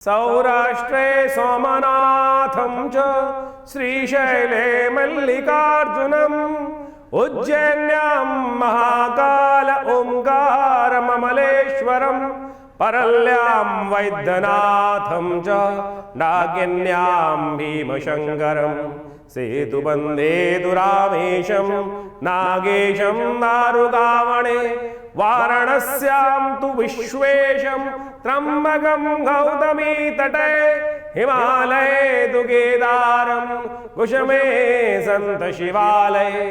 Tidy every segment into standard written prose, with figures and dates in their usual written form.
सौराष्ट्रे सोमनाथं च श्रीशैले मल्लिकार्जुनम् उज्जैन्यां महाकाल ओंकारममलेश्वरम् परल्यां वैद्यनाथं च नागिन्यां भीमशङ्करम् सेतुबन्धे दुरामेशं नागेशं दारुकावणे वाराणस्यां तु विश्वेशं त्र्यम्बकं गौतमी तटे हिमालये तु केदारं कुशमे सन्त शिवालये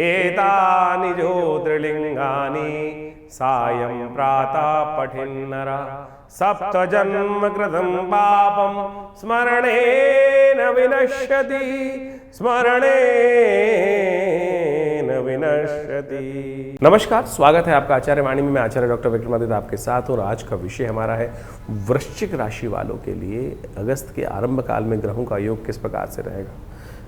एतानि ज्योतिर्लिङ्गानि सायं प्रातः पठिन्नरः सप्तजन्म कृतं पापं स्मरणेन विनश्यति स्मरणेन विनश्यति। नमस्कार, स्वागत है आपका आचार्य वाणी में। मैं आचार्य डॉक्टर विक्रमादित्य आपके साथ, और आज का विषय हमारा है वृश्चिक राशि वालों के लिए अगस्त के आरंभ काल में ग्रहों का योग किस प्रकार से रहेगा।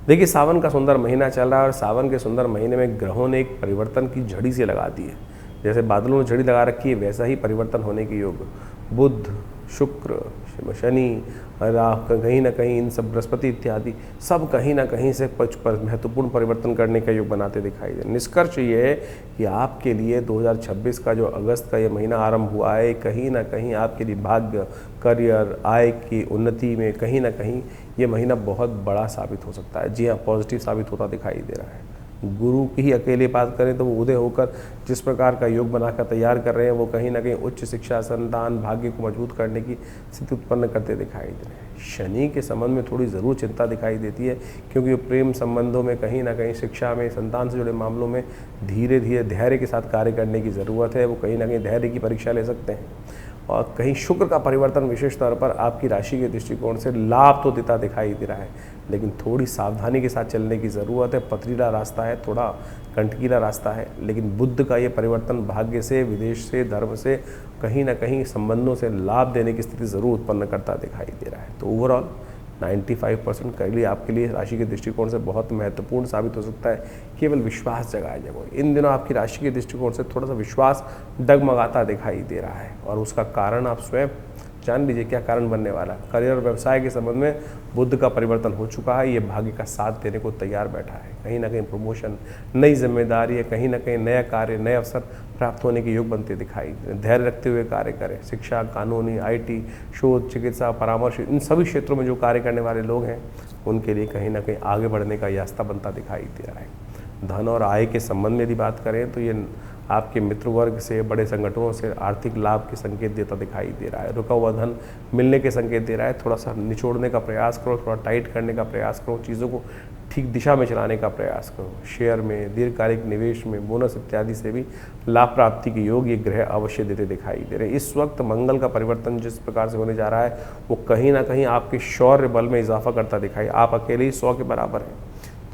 देखिए, सावन का सुंदर महीना चल रहा है और सावन के सुंदर महीने में ग्रहों ने एक परिवर्तन की झड़ी से लगा दी है। जैसे बादलों में झड़ी लगा रखी है, वैसा ही परिवर्तन होने के योग बुध, शुक्र, शनि, कहीं ना कहीं इन सब बृहस्पति इत्यादि सब कहीं ना कहीं से महत्वपूर्ण परिवर्तन करने का योग बनाते दिखाई दे। निष्कर्ष ये है कि आपके लिए 2026 का जो अगस्त का ये महीना आरंभ हुआ है, कहीं ना कहीं आपके लिए भाग्य, करियर, आय की उन्नति में कहीं ना कहीं ये महीना बहुत बड़ा साबित हो सकता है। जी हाँ, पॉजिटिव साबित होता दिखाई दे रहा है। गुरु की ही अकेले बात करें तो वो उदय होकर जिस प्रकार का योग बनाकर तैयार कर रहे हैं, वो कहीं ना कहीं उच्च शिक्षा, संतान, भाग्य को मजबूत करने की स्थिति उत्पन्न करते दिखाई दे रहे हैं। शनि के संबंध में थोड़ी ज़रूर चिंता दिखाई देती है, क्योंकि प्रेम संबंधों में कहीं ना कहीं, शिक्षा में, संतान से जुड़े मामलों में धीरे धीरे धैर्य के साथ कार्य करने की ज़रूरत है। वो कहीं ना कहीं धैर्य की परीक्षा ले सकते हैं। और कहीं शुक्र का परिवर्तन विशेष तौर पर आपकी राशि के दृष्टिकोण से लाभ तो देता दिखाई दे रहा है, लेकिन थोड़ी सावधानी के साथ चलने की ज़रूरत है। पथरीला रास्ता है, थोड़ा कंटकीला रास्ता है, लेकिन बुध का ये परिवर्तन भाग्य से, विदेश से, धर्म से, कहीं ना कहीं संबंधों से लाभ देने की स्थिति ज़रूर उत्पन्न करता दिखाई दे रहा है। तो ओवरऑल 95% के लिए आपके लिए राशि के दृष्टिकोण से बहुत महत्वपूर्ण साबित हो सकता है। केवल विश्वास जगाए जगो। इन दिनों आपकी राशि के दृष्टिकोण से थोड़ा सा विश्वास डगमगाता दिखाई दे रहा है, और उसका कारण आप स्वयं जान लीजिए क्या कारण बनने वाला है। करियर और व्यवसाय के संबंध में बुध का परिवर्तन हो चुका है। ये भाग्य का साथ देने को तैयार बैठा है। कहीं ना कहीं प्रमोशन, नई जिम्मेदारी है, कहीं ना कहीं नया कार्य, नए अवसर प्राप्त होने के योग बनते दिखाई। धैर्य रखते हुए कार्य करें। शिक्षा, कानूनी, IT, शोध, चिकित्सा, परामर्श, इन सभी क्षेत्रों में जो कार्य करने वाले लोग हैं, उनके लिए कहीं ना कहीं आगे बढ़ने का रास्ता बनता दिखाई दे रहा है। धन और आय के संबंध में यदि बात करें तो ये आपके मित्र वर्ग से, बड़े संगठनों से आर्थिक लाभ के संकेत देता दिखाई दे रहा है। रुका हुआ धन मिलने के संकेत दे रहा है। थोड़ा सा निचोड़ने का प्रयास करो, थोड़ा टाइट करने का प्रयास करो, चीज़ों को ठीक दिशा में चलाने का प्रयास करो। शेयर में, दीर्घकालिक निवेश में, बोनस इत्यादि से भी लाभ प्राप्ति के योग ये ग्रह अवश्य देते दिखाई दे रहे हैं। इस वक्त मंगल का परिवर्तन जिस प्रकार से होने जा रहा है, वो कहीं ना कहीं आपके शौर्य बल में इजाफा करता दिखाई। आप अकेले ही 100 के बराबर हैं।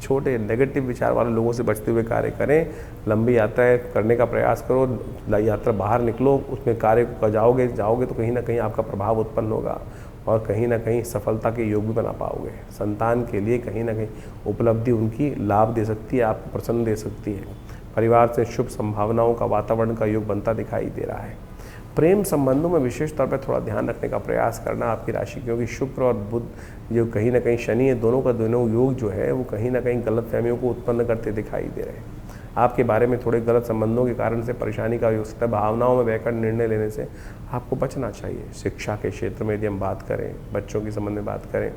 छोटे नेगेटिव विचार वाले लोगों से बचते हुए कार्य करें। लंबी यात्राएं करने का प्रयास करो। यात्रा बाहर निकलो, उसमें कार्य को जाओगे तो कहीं ना कहीं आपका प्रभाव उत्पन्न होगा, और कहीं ना कहीं सफलता के योग भी बना पाओगे। संतान के लिए कहीं ना कहीं उपलब्धि उनकी लाभ दे सकती है, आपको प्रसन्न दे सकती है। परिवार से शुभ संभावनाओं का वातावरण का योग बनता दिखाई दे रहा है। प्रेम संबंधों में विशेष तौर पर थोड़ा ध्यान रखने का प्रयास करना आपकी राशि, क्योंकि शुक्र और बुध जो कहीं ना कहीं शनि है, दोनों का दोनों योग जो है वो कहीं ना कहीं गलतफहमियों को उत्पन्न करते दिखाई दे रहे हैं। आपके बारे में थोड़े गलत संबंधों के कारण से परेशानी का हो सकता है। भावनाओं में बहकर निर्णय लेने से आपको बचना चाहिए। शिक्षा के क्षेत्र में यदि हम बात करें, बच्चों के संबंध में बात करें,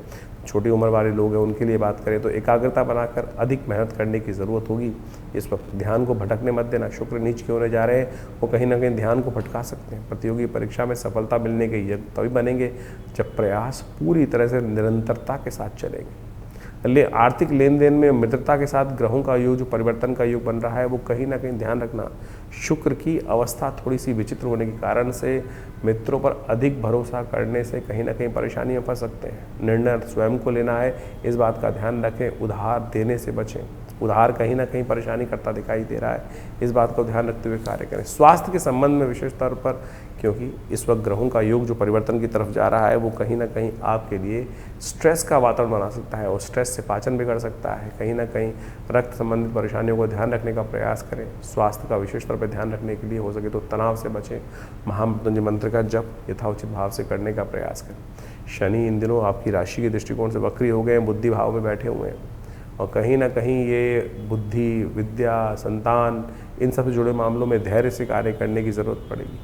छोटी उम्र वाले लोग हैं उनके लिए बात करें, तो एकाग्रता बनाकर अधिक मेहनत करने की ज़रूरत होगी। इस वक्त ध्यान को भटकने मत देना। शुक्र नीच की होने जा रहे हैं, वो कहीं ना कहीं ध्यान को भटका सकते हैं। प्रतियोगी परीक्षा में सफलता मिलने के योग तभी बनेंगे जब प्रयास पूरी तरह से निरंतरता के साथ चलेंगे। आर्थिक लेन देन में मित्रता के साथ ग्रहों का योग, जो परिवर्तन का योग बन रहा है, वो कहीं ना कहीं ध्यान रखना। शुक्र की अवस्था थोड़ी सी विचित्र होने के कारण से मित्रों पर अधिक भरोसा करने से कहीं ना कहीं परेशानी में फंस सकते हैं। निर्णय स्वयं को लेना है, इस बात का ध्यान रखें। उधार देने से बचें। उधार कहीं ना कहीं परेशानी करता दिखाई दे रहा है, इस बात को ध्यान रखते हुए कार्य करें। स्वास्थ्य के संबंध में विशेष तौर पर, क्योंकि इस वक्त ग्रहों का योग जो परिवर्तन की तरफ जा रहा है, वो कहीं ना कहीं आपके लिए स्ट्रेस का वातावरण बना सकता है, और स्ट्रेस से पाचन बिगड़ सकता है। कहीं ना कहीं रक्त संबंधित परेशानियों को ध्यान रखने का प्रयास करें। स्वास्थ्य का विशेष तौर पर ध्यान रखने के लिए हो सके तो तनाव से बचें। महामृत्युंजय मंत्र का जप यथाउचित भाव से करने का प्रयास करें। शनि इन दिनों आपकी राशि के दृष्टिकोण से वक्री हो गए हैं, बुद्धि भाव में बैठे हुए हैं और कहीं ना कहीं ये बुद्धि, विद्या, संतान, इन सब से जुड़े मामलों में धैर्य से कार्य करने की ज़रूरत पड़ेगी।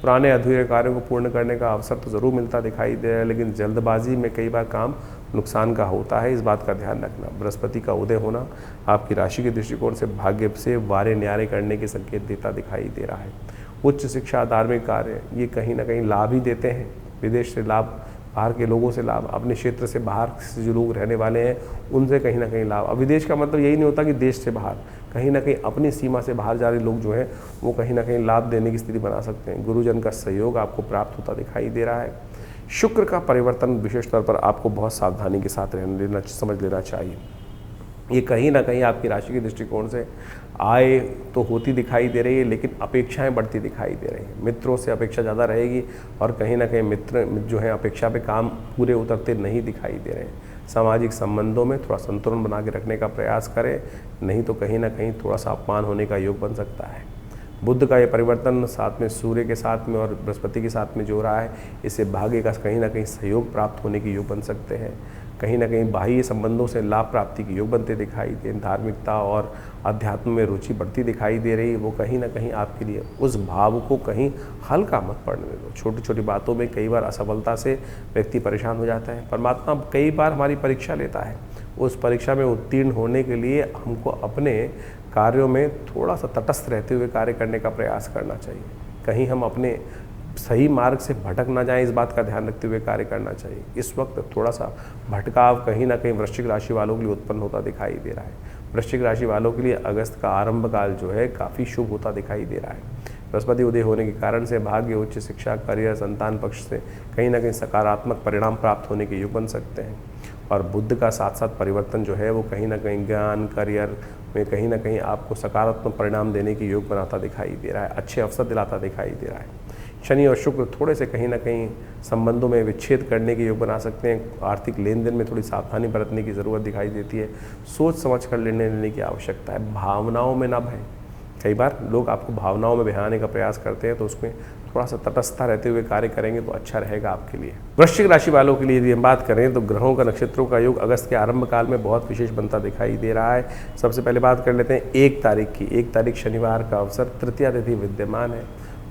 पुराने अधूरे कार्यों को पूर्ण करने का अवसर तो ज़रूर मिलता दिखाई दे रहा है, लेकिन जल्दबाजी में कई बार काम नुकसान का होता है, इस बात का ध्यान रखना। बृहस्पति का उदय होना आपकी राशि के दृष्टिकोण से भाग्य से वारे न्यारे करने के संकेत देता दिखाई दे रहा है। उच्च शिक्षा, धार्मिक कार्य ये कहीं ना कहीं लाभ ही देते हैं। विदेश से लाभ, बाहर के लोगों से लाभ, अपने क्षेत्र से बाहर से जो लोग रहने वाले हैं उनसे कहीं ना कहीं लाभ। अब विदेश का मतलब यही नहीं होता कि देश से बाहर, कहीं ना कहीं अपनी सीमा से बाहर जा रहे लोग जो हैं वो कहीं ना कहीं लाभ देने की स्थिति बना सकते हैं। गुरुजन का सहयोग आपको प्राप्त होता दिखाई दे रहा है। शुक्र का परिवर्तन विशेष तौर पर आपको बहुत सावधानी के साथ समझ लेना चाहिए। ये कहीं ना कहीं आपकी राशि के दृष्टिकोण से आय तो होती दिखाई दे रही है, लेकिन अपेक्षाएं बढ़ती दिखाई दे रही हैं। मित्रों से अपेक्षा ज़्यादा रहेगी और कहीं ना कहीं मित्र जो है अपेक्षा पे काम पूरे उतरते नहीं दिखाई दे रहे हैं। सामाजिक संबंधों में थोड़ा संतुलन बना के रखने का प्रयास करें, नहीं तो कहीं ना कहीं थोड़ा सा अपमान होने का योग बन सकता है। बुध का ये परिवर्तन साथ में सूर्य के साथ में और बृहस्पति के साथ में जो रहा है, इससे भाग्य का कहीं ना कहीं सहयोग प्राप्त होने के योग बन सकते हैं। कहीं ना कहीं बाह्य संबंधों से लाभ प्राप्ति के योग बनते दिखाई दे। धार्मिकता और अध्यात्म में रुचि बढ़ती दिखाई दे रही है। वो कहीं ना कहीं आपके लिए उस भाव को कहीं हल्का मत पड़ने दो। छोटी छोटी बातों में कई बार असफलता से व्यक्ति परेशान हो जाता है। परमात्मा कई बार हमारी परीक्षा लेता है। उस परीक्षा में उत्तीर्ण होने के लिए हमको अपने कार्यों में थोड़ा सा तटस्थ रहते हुए कार्य करने का प्रयास करना चाहिए। कहीं हम अपने सही मार्ग से भटक ना जाएं, इस बात का ध्यान रखते हुए कार्य करना चाहिए। इस वक्त थोड़ा सा भटकाव कहीं ना कहीं वृश्चिक राशि वालों के लिए उत्पन्न होता दिखाई दे रहा है। वृश्चिक राशि वालों के लिए अगस्त का आरंभ काल जो है काफ़ी शुभ होता दिखाई दे रहा है। बृहस्पति उदय होने के कारण से भाग्य, उच्च शिक्षा, करियर, संतान पक्ष से कहीं ना कहीं सकारात्मक परिणाम प्राप्त होने के योग बन सकते हैं। और बुध का साथ साथ परिवर्तन जो है वो कहीं ना कहीं ज्ञान, करियर में कहीं ना कहीं आपको सकारात्मक परिणाम देने के योग बनाता दिखाई दे रहा है, अच्छे अवसर दिलाता दिखाई दे रहा है। शनि और शुक्र थोड़े से कहीं ना कहीं संबंधों में विच्छेद करने के योग बना सकते हैं। आर्थिक लेन देन में थोड़ी सावधानी बरतने की ज़रूरत दिखाई देती है। सोच समझ कर निर्णय लेने की आवश्यकता है। भावनाओं में ना बहें। कई बार लोग आपको भावनाओं में बहाने का प्रयास करते हैं, तो उसमें थोड़ा सा तटस्थता रहते हुए कार्य करेंगे तो अच्छा रहेगा आपके लिए। वृश्चिक राशि वालों के लिए यदि हम बात करें तो ग्रहों का, नक्षत्रों का योग अगस्त के आरंभ काल में बहुत विशेष बनता दिखाई दे रहा है। सबसे पहले बात कर लेते हैं 1 तारीख की। 1 तारीख शनिवार का अवसर, तृतीया तिथि विद्यमान है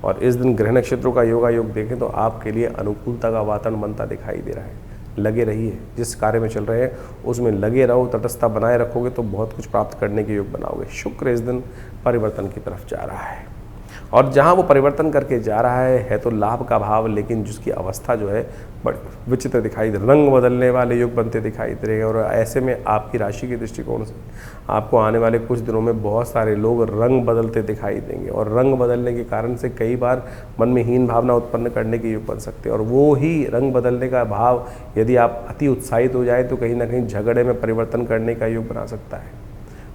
और इस दिन ग्रह नक्षत्रों का योग देखें तो आपके लिए अनुकूलता का वातावरण बनता दिखाई दे रहा है। लगे रहिए, जिस कार्य में चल रहे हैं उसमें लगे रहो, तटस्थता बनाए रखोगे तो बहुत कुछ प्राप्त करने के योग बनाओगे। शुक्र इस दिन परिवर्तन की तरफ जा रहा है और जहाँ वो परिवर्तन करके जा रहा है तो लाभ का भाव, लेकिन जिसकी अवस्था जो है बड़ी विचित्र दिखाई दे, रंग बदलने वाले योग बनते दिखाई दे रहे हैं। और ऐसे में आपकी राशि के दृष्टिकोण से आपको आने वाले कुछ दिनों में बहुत सारे लोग रंग बदलते दिखाई देंगे और रंग बदलने के कारण से कई बार मन में हीन भावना उत्पन्न करने के योग बन सकते हैं। और वो ही रंग बदलने का भाव यदि आप अति उत्साहित हो जाए तो कहीं ना कहीं झगड़े में परिवर्तन करने का योग बना सकता है।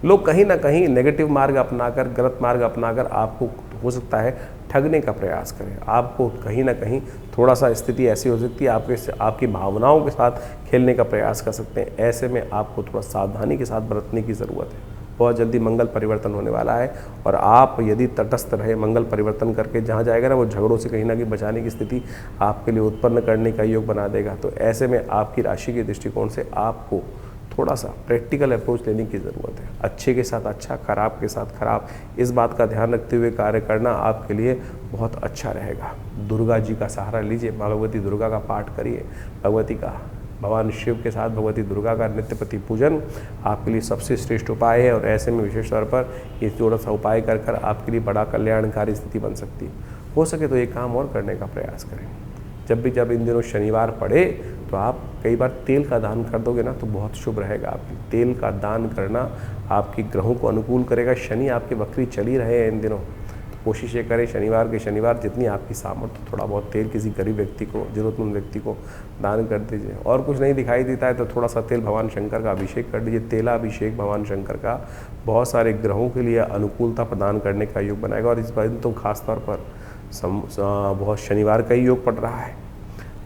लोग कहीं ना कहीं नेगेटिव मार्ग अपनाकर, गलत मार्ग अपनाकर आपको हो सकता है ठगने का प्रयास करें। आपको कहीं ना कहीं थोड़ा सा स्थिति ऐसी हो सकती है आपकी भावनाओं के साथ खेलने का प्रयास कर सकते हैं। ऐसे में आपको थोड़ा सावधानी के साथ बरतने की ज़रूरत है। बहुत जल्दी मंगल परिवर्तन होने वाला है और आप यदि तटस्थ रहे, मंगल परिवर्तन करके जहाँ जाएगा ना वो झगड़ों से कहीं ना कहीं बचाने की स्थिति आपके लिए उत्पन्न करने का योग बना देगा। तो ऐसे में आपकी राशि के दृष्टिकोण से आपको थोड़ा सा प्रैक्टिकल अप्रोच लेने की ज़रूरत है। अच्छे के साथ अच्छा, खराब के साथ खराब, इस बात का ध्यान रखते हुए कार्य करना आपके लिए बहुत अच्छा रहेगा। दुर्गा जी का सहारा लीजिए, भगवती दुर्गा का पाठ करिए। भगवान शिव के साथ भगवती दुर्गा का नित्य प्रति पूजन आपके लिए सबसे श्रेष्ठ उपाय है और ऐसे में विशेष तौर पर ये थोड़ा सा उपाय कर आपके लिए बड़ा कल्याणकारी स्थिति बन सकती है। हो सके तो एक काम और करने का प्रयास करें। जब इन दिनों शनिवार पड़े तो आप कई बार तेल का दान कर दोगे ना तो बहुत शुभ रहेगा। आपकी तेल का दान करना आपके ग्रहों को अनुकूल करेगा। शनि आपके वक्री चल ही रहे हैं इन दिनों, तो कोशिश ये करें शनिवार के शनिवार जितनी आपकी सामर्थ्य थोड़ा बहुत तेल किसी गरीब व्यक्ति को, जरूरतमंद व्यक्ति को दान कर दीजिए। और कुछ नहीं दिखाई देता है तो थोड़ा सा तेल भगवान शंकर का अभिषेक कर दीजिए। तेलाभिषेक भगवान शंकर का बहुत सारे ग्रहों के लिए अनुकूलता प्रदान करने का योग बनाएगा। और इस बार तो खासतौर पर बहुत शनिवार का ही योग पड़ रहा है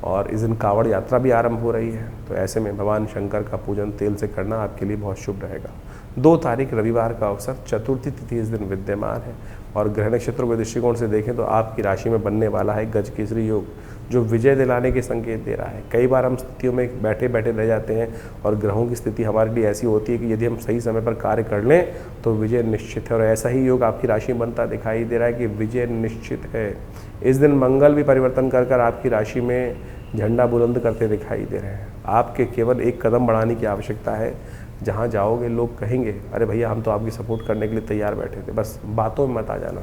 और इस दिन कावड़ यात्रा भी आरंभ हो रही है। तो ऐसे में भगवान शंकर का पूजन तेल से करना आपके लिए बहुत शुभ रहेगा। 2 तारीख रविवार का अवसर, चतुर्थी तिथि इस दिन विद्यमान है और ग्रह नक्षत्रों के दृष्टिकोण से देखें तो आपकी राशि में बनने वाला है गज केसरी योग। जो विजय दिलाने के संकेत दे रहा है। कई बार हम स्थितियों में बैठे बैठे रह जाते हैं और ग्रहों की स्थिति हमारे लिए ऐसी होती है कि यदि हम सही समय पर कार्य कर लें तो विजय निश्चित है, और ऐसा ही योग आपकी राशि में बनता दिखाई दे रहा है कि विजय निश्चित है। इस दिन मंगल भी परिवर्तन कर कर आपकी राशि में झंडा बुलंद करते दिखाई दे रहे हैं। आपके केवल एक कदम बढ़ाने की आवश्यकता है। जहाँ जाओगे लोग कहेंगे अरे भैया हम तो आपकी सपोर्ट करने के लिए तैयार बैठे थे, बस बातों में मत आ जाना।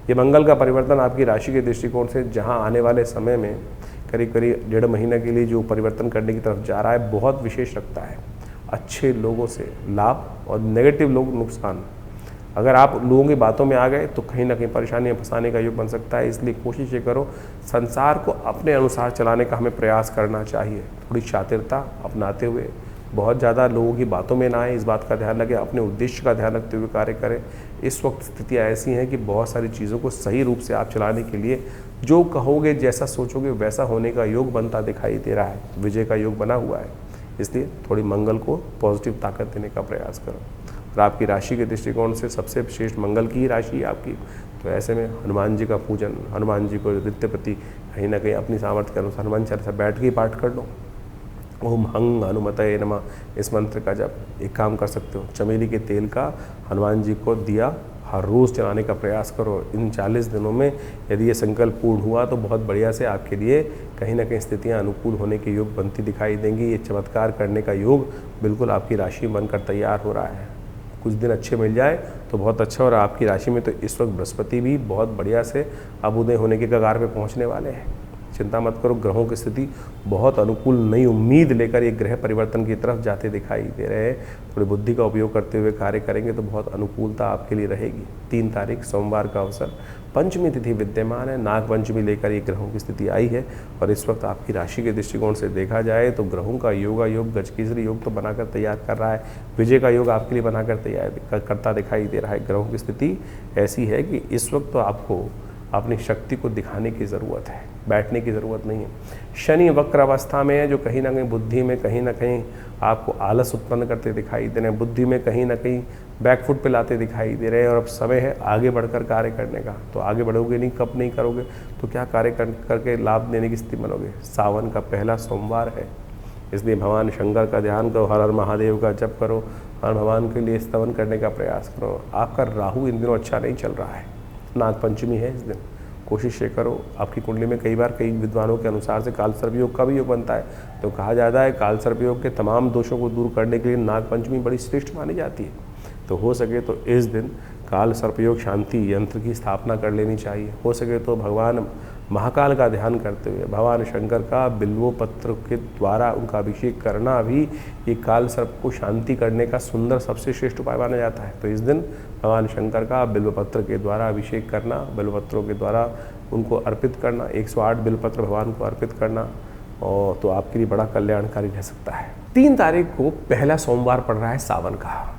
ये मंगल का परिवर्तन आपकी राशि के दृष्टिकोण से जहाँ आने वाले समय में करीब करीब 1.5 महीने के लिए जो परिवर्तन करने की तरफ जा रहा है बहुत विशेष रखता है। अच्छे लोगों से लाभ और नेगेटिव लोग नुकसान। अगर आप लोगों की बातों में आ गए तो कहीं ना कहीं परेशानी फंसाने का योग बन सकता है। इसलिए कोशिश ये करो संसार को अपने अनुसार चलाने का हमें प्रयास करना चाहिए। थोड़ी शातिरता अपनाते हुए बहुत ज़्यादा लोगों की बातों में ना आए, इस बात का ध्यान रखें, अपने उद्देश्य का ध्यान रखते हुए कार्य करें। इस वक्त स्थितियाँ ऐसी हैं कि बहुत सारी चीज़ों को सही रूप से आप चलाने के लिए जो कहोगे जैसा सोचोगे वैसा होने का योग बनता दिखाई दे रहा है। विजय का योग बना हुआ है, इसलिए थोड़ी मंगल को पॉजिटिव ताकत देने का प्रयास करो। और आपकी राशि के दृष्टिकोण से सबसे श्रेष्ठ मंगल की ही राशि है आपकी, तो ऐसे में हनुमान जी का पूजन, हनुमान जी को नित्य प्रति कहीं ना कहीं अपनी सामर्थ्य के अनुसार हनुमान चालीसा बैठ के ही पाठ कर लो। ओम हंग हनुमतये नमः, इस मंत्र का जब एक काम कर सकते हो, चमेली के तेल का हनुमान जी को दिया हर रोज़ चलाने का प्रयास करो। इन 40 दिनों में यदि ये संकल्प पूर्ण हुआ तो बहुत बढ़िया से आपके लिए कहीं ना कहीं स्थितियां अनुकूल होने के योग बनती दिखाई देंगी। ये चमत्कार करने का योग बिल्कुल आपकी राशि में बनकर तैयार हो रहा है। कुछ दिन अच्छे मिल जाए तो बहुत अच्छा। और आपकी राशि में तो इस वक्त बृहस्पति भी बहुत बढ़िया से अब उदय होने के कगार पे पहुंचने वाले हैं। चिंता मत करो, ग्रहों की स्थिति बहुत अनुकूल, नई उम्मीद लेकर ये ग्रह परिवर्तन की तरफ जाते दिखाई दे रहे हैं। थोड़ी बुद्धि का उपयोग करते हुए कार्य करेंगे तो बहुत अनुकूलता आपके लिए रहेगी। 3 तारीख सोमवार का अवसर, पंचमी तिथि विद्यमान है, नाग पंचमी लेकर ये ग्रहों की स्थिति आई है। और इस वक्त आपकी राशि के दृष्टिकोण से देखा जाए तो ग्रहों का योग गजकेसरी योग तो बनाकर तैयार कर रहा है, विजय का योग आपके लिए बनाकर तैयार करता दिखाई दे रहा है। ग्रहों की स्थिति ऐसी है कि इस वक्त तो आपको अपनी शक्ति को दिखाने की ज़रूरत है, बैठने की ज़रूरत नहीं है। शनि वक्र अवस्था में है, जो कहीं ना कहीं बुद्धि में कहीं ना कहीं आपको आलस उत्पन्न करते दिखाई दे रहे हैं, बुद्धि में कहीं ना कहीं बैकफुट पे लाते दिखाई दे रहे हैं। और अब समय है आगे बढ़कर कार्य करने का, तो आगे बढ़ोगे नहीं, कब नहीं करोगे तो क्या कार्य करके लाभ देने की स्थिति बनोगे। सावन का पहला सोमवार है, इसलिए भगवान शंकर का ध्यान करो, हर हर महादेव का जप करो, हर भगवान के लिए स्तवन करने का प्रयास करो। आपका राहु इन दिनों अच्छा नहीं चल रहा है, नाग पंचमी है इस दिन। कोशिश ये करो, आपकी कुंडली में कई बार कई विद्वानों के अनुसार से काल सर्प योग का भी योग बनता है, तो कहा जाता है काल सर्प योग के तमाम दोषों को दूर करने के लिए नाग पंचमी बड़ी श्रेष्ठ मानी जाती है। तो हो सके तो इस दिन काल सर्पयोग शांति यंत्र की स्थापना कर लेनी चाहिए। हो सके तो भगवान महाकाल का ध्यान करते हुए भगवान शंकर का बिल्वो पत्र के द्वारा उनका अभिषेक करना भी ये काल सर्प को शांति करने का सुंदर सबसे श्रेष्ठ उपाय माना जाता है। तो इस दिन भगवान शंकर का बिल्वपत्र के द्वारा अभिषेक करना, बिल्वपत्रों के द्वारा उनको अर्पित करना, 108 बिल्वपत्र भगवान को अर्पित करना, और तो आपके लिए बड़ा कल्याणकारी रह सकता है। 3 तारीख को पहला सोमवार पड़ रहा है सावन का,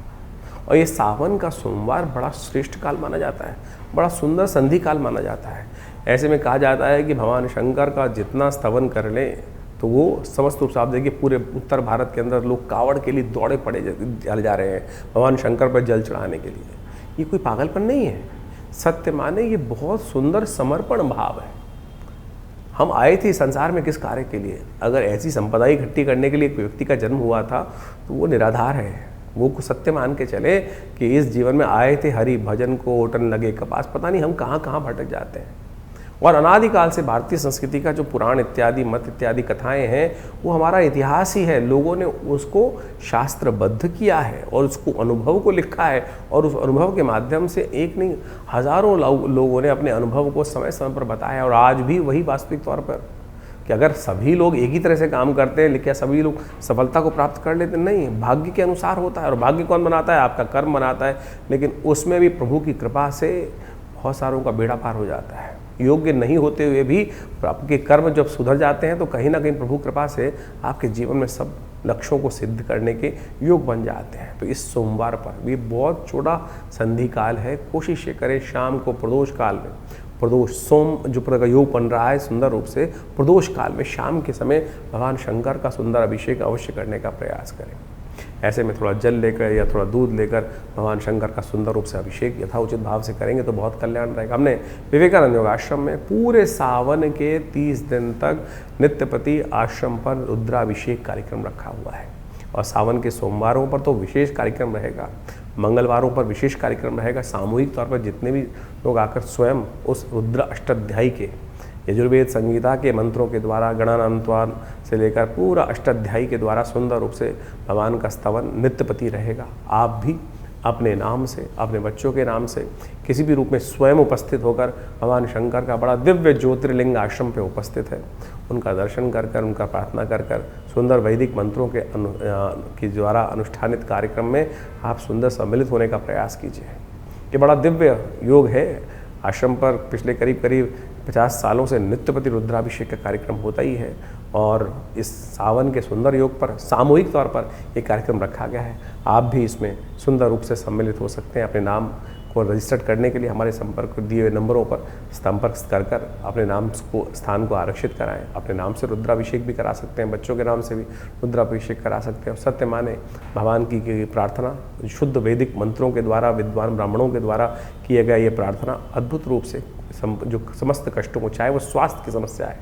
और ये सावन का सोमवार बड़ा श्रेष्ठ काल माना जाता है, बड़ा सुंदर संधि काल माना जाता है। ऐसे में कहा जाता है कि भगवान शंकर का जितना स्तवन कर लें तो वो समस्त रूप से आप देखिए पूरे उत्तर भारत के अंदर लोग कावड़ के लिए दौड़े पड़े जा रहे हैं भगवान शंकर पर जल चढ़ाने के लिए। ये कोई पागलपन नहीं है, सत्य माने ये बहुत सुंदर समर्पण भाव है। हम आए थे संसार में किस कार्य के लिए? अगर ऐसी संपदा इकट्ठी करने के लिए एक व्यक्ति का जन्म हुआ था तो वो निराधार है। वो सत्य मान के चले कि इस जीवन में आए थे हरि भजन को ओटन लगे कपास, पता नहीं हम कहाँ कहाँ भटक जाते हैं। और अनादिकाल से भारतीय संस्कृति का जो पुराण इत्यादि मत इत्यादि कथाएं हैं वो हमारा इतिहास ही है। लोगों ने उसको शास्त्रबद्ध किया है और उसको अनुभव को लिखा है, और उस अनुभव के माध्यम से एक नहीं हजारों लोगों ने अपने अनुभव को समय समय पर बताया। और आज भी वही वास्तविक तौर पर कि अगर सभी लोग एक ही तरह से काम करते हैं लेकिन क्या सभी लोग सफलता को प्राप्त कर लेते? नहीं, भाग्य के अनुसार होता है। और भाग्य कौन बनाता है? आपका कर्म बनाता है। लेकिन उसमें भी प्रभु की कृपा से बहुत सारों का बेड़ा पार हो जाता है। योग्य नहीं होते हुए भी आपके कर्म जब सुधर जाते हैं तो कहीं ना कहीं प्रभु कृपा से आपके जीवन में सब लक्ष्यों को सिद्ध करने के योग बन जाते हैं। तो इस सोमवार पर भी बहुत छोटा संधि काल है, कोशिश ये करें शाम को प्रदोष काल में, प्रदोष सोम जो का योग बन रहा है सुंदर रूप से, प्रदोष काल में शाम के समय भगवान शंकर का सुंदर अभिषेक अवश्य करने का प्रयास करें। ऐसे में थोड़ा जल लेकर या थोड़ा दूध लेकर भगवान शंकर का सुंदर रूप से अभिषेक यथाउचित भाव से करेंगे तो बहुत कल्याण रहेगा। हमने विवेकानंद योग आश्रम में पूरे सावन के 30 दिन तक नित्यपति आश्रम पर रुद्राभिषेक कार्यक्रम रखा हुआ है और सावन के सोमवारों पर तो विशेष कार्यक्रम रहेगा, मंगलवारों पर विशेष कार्यक्रम रहेगा। सामूहिक तौर पर जितने भी लोग आकर स्वयं उस रुद्र अष्टाध्यायी के यजुर्वेद संगीता के मंत्रों के द्वारा गणानान्त्वान से लेकर पूरा अष्टाध्यायी के द्वारा सुंदर रूप से भगवान का स्तवन नित्यपति रहेगा। आप भी अपने नाम से, अपने बच्चों के नाम से किसी भी रूप में स्वयं उपस्थित होकर भगवान शंकर का बड़ा दिव्य ज्योतिर्लिंग आश्रम पे उपस्थित है, उनका दर्शन कर कर, उनका प्रार्थना कर कर, सुंदर वैदिक मंत्रों के द्वारा अनुष्ठानित कार्यक्रम में आप सुंदर सम्मिलित होने का प्रयास कीजिए। ये बड़ा दिव्य योग है। आश्रम पर पिछले करीब 50 सालों से नित्यपति रुद्राभिषेक का कार्यक्रम होता ही है और इस सावन के सुंदर योग पर सामूहिक तौर पर एक कार्यक्रम रखा गया है। आप भी इसमें सुंदर रूप से सम्मिलित हो सकते हैं। अपने नाम को रजिस्टर्ड करने के लिए हमारे संपर्क दिए हुए नंबरों पर संपर्क कर कर अपने नाम को, स्थान को आरक्षित कराएं। अपने नाम से रुद्राभिषेक भी करा सकते हैं, बच्चों के नाम से भी रुद्राभिषेक करा सकते हैं। और सत्य माने भगवान की प्रार्थना शुद्ध वैदिक मंत्रों के द्वारा, विद्वान ब्राह्मणों के द्वारा किया गया ये प्रार्थना अद्भुत रूप से जो समस्त कष्टों को, चाहे वो स्वास्थ्य की समस्या है,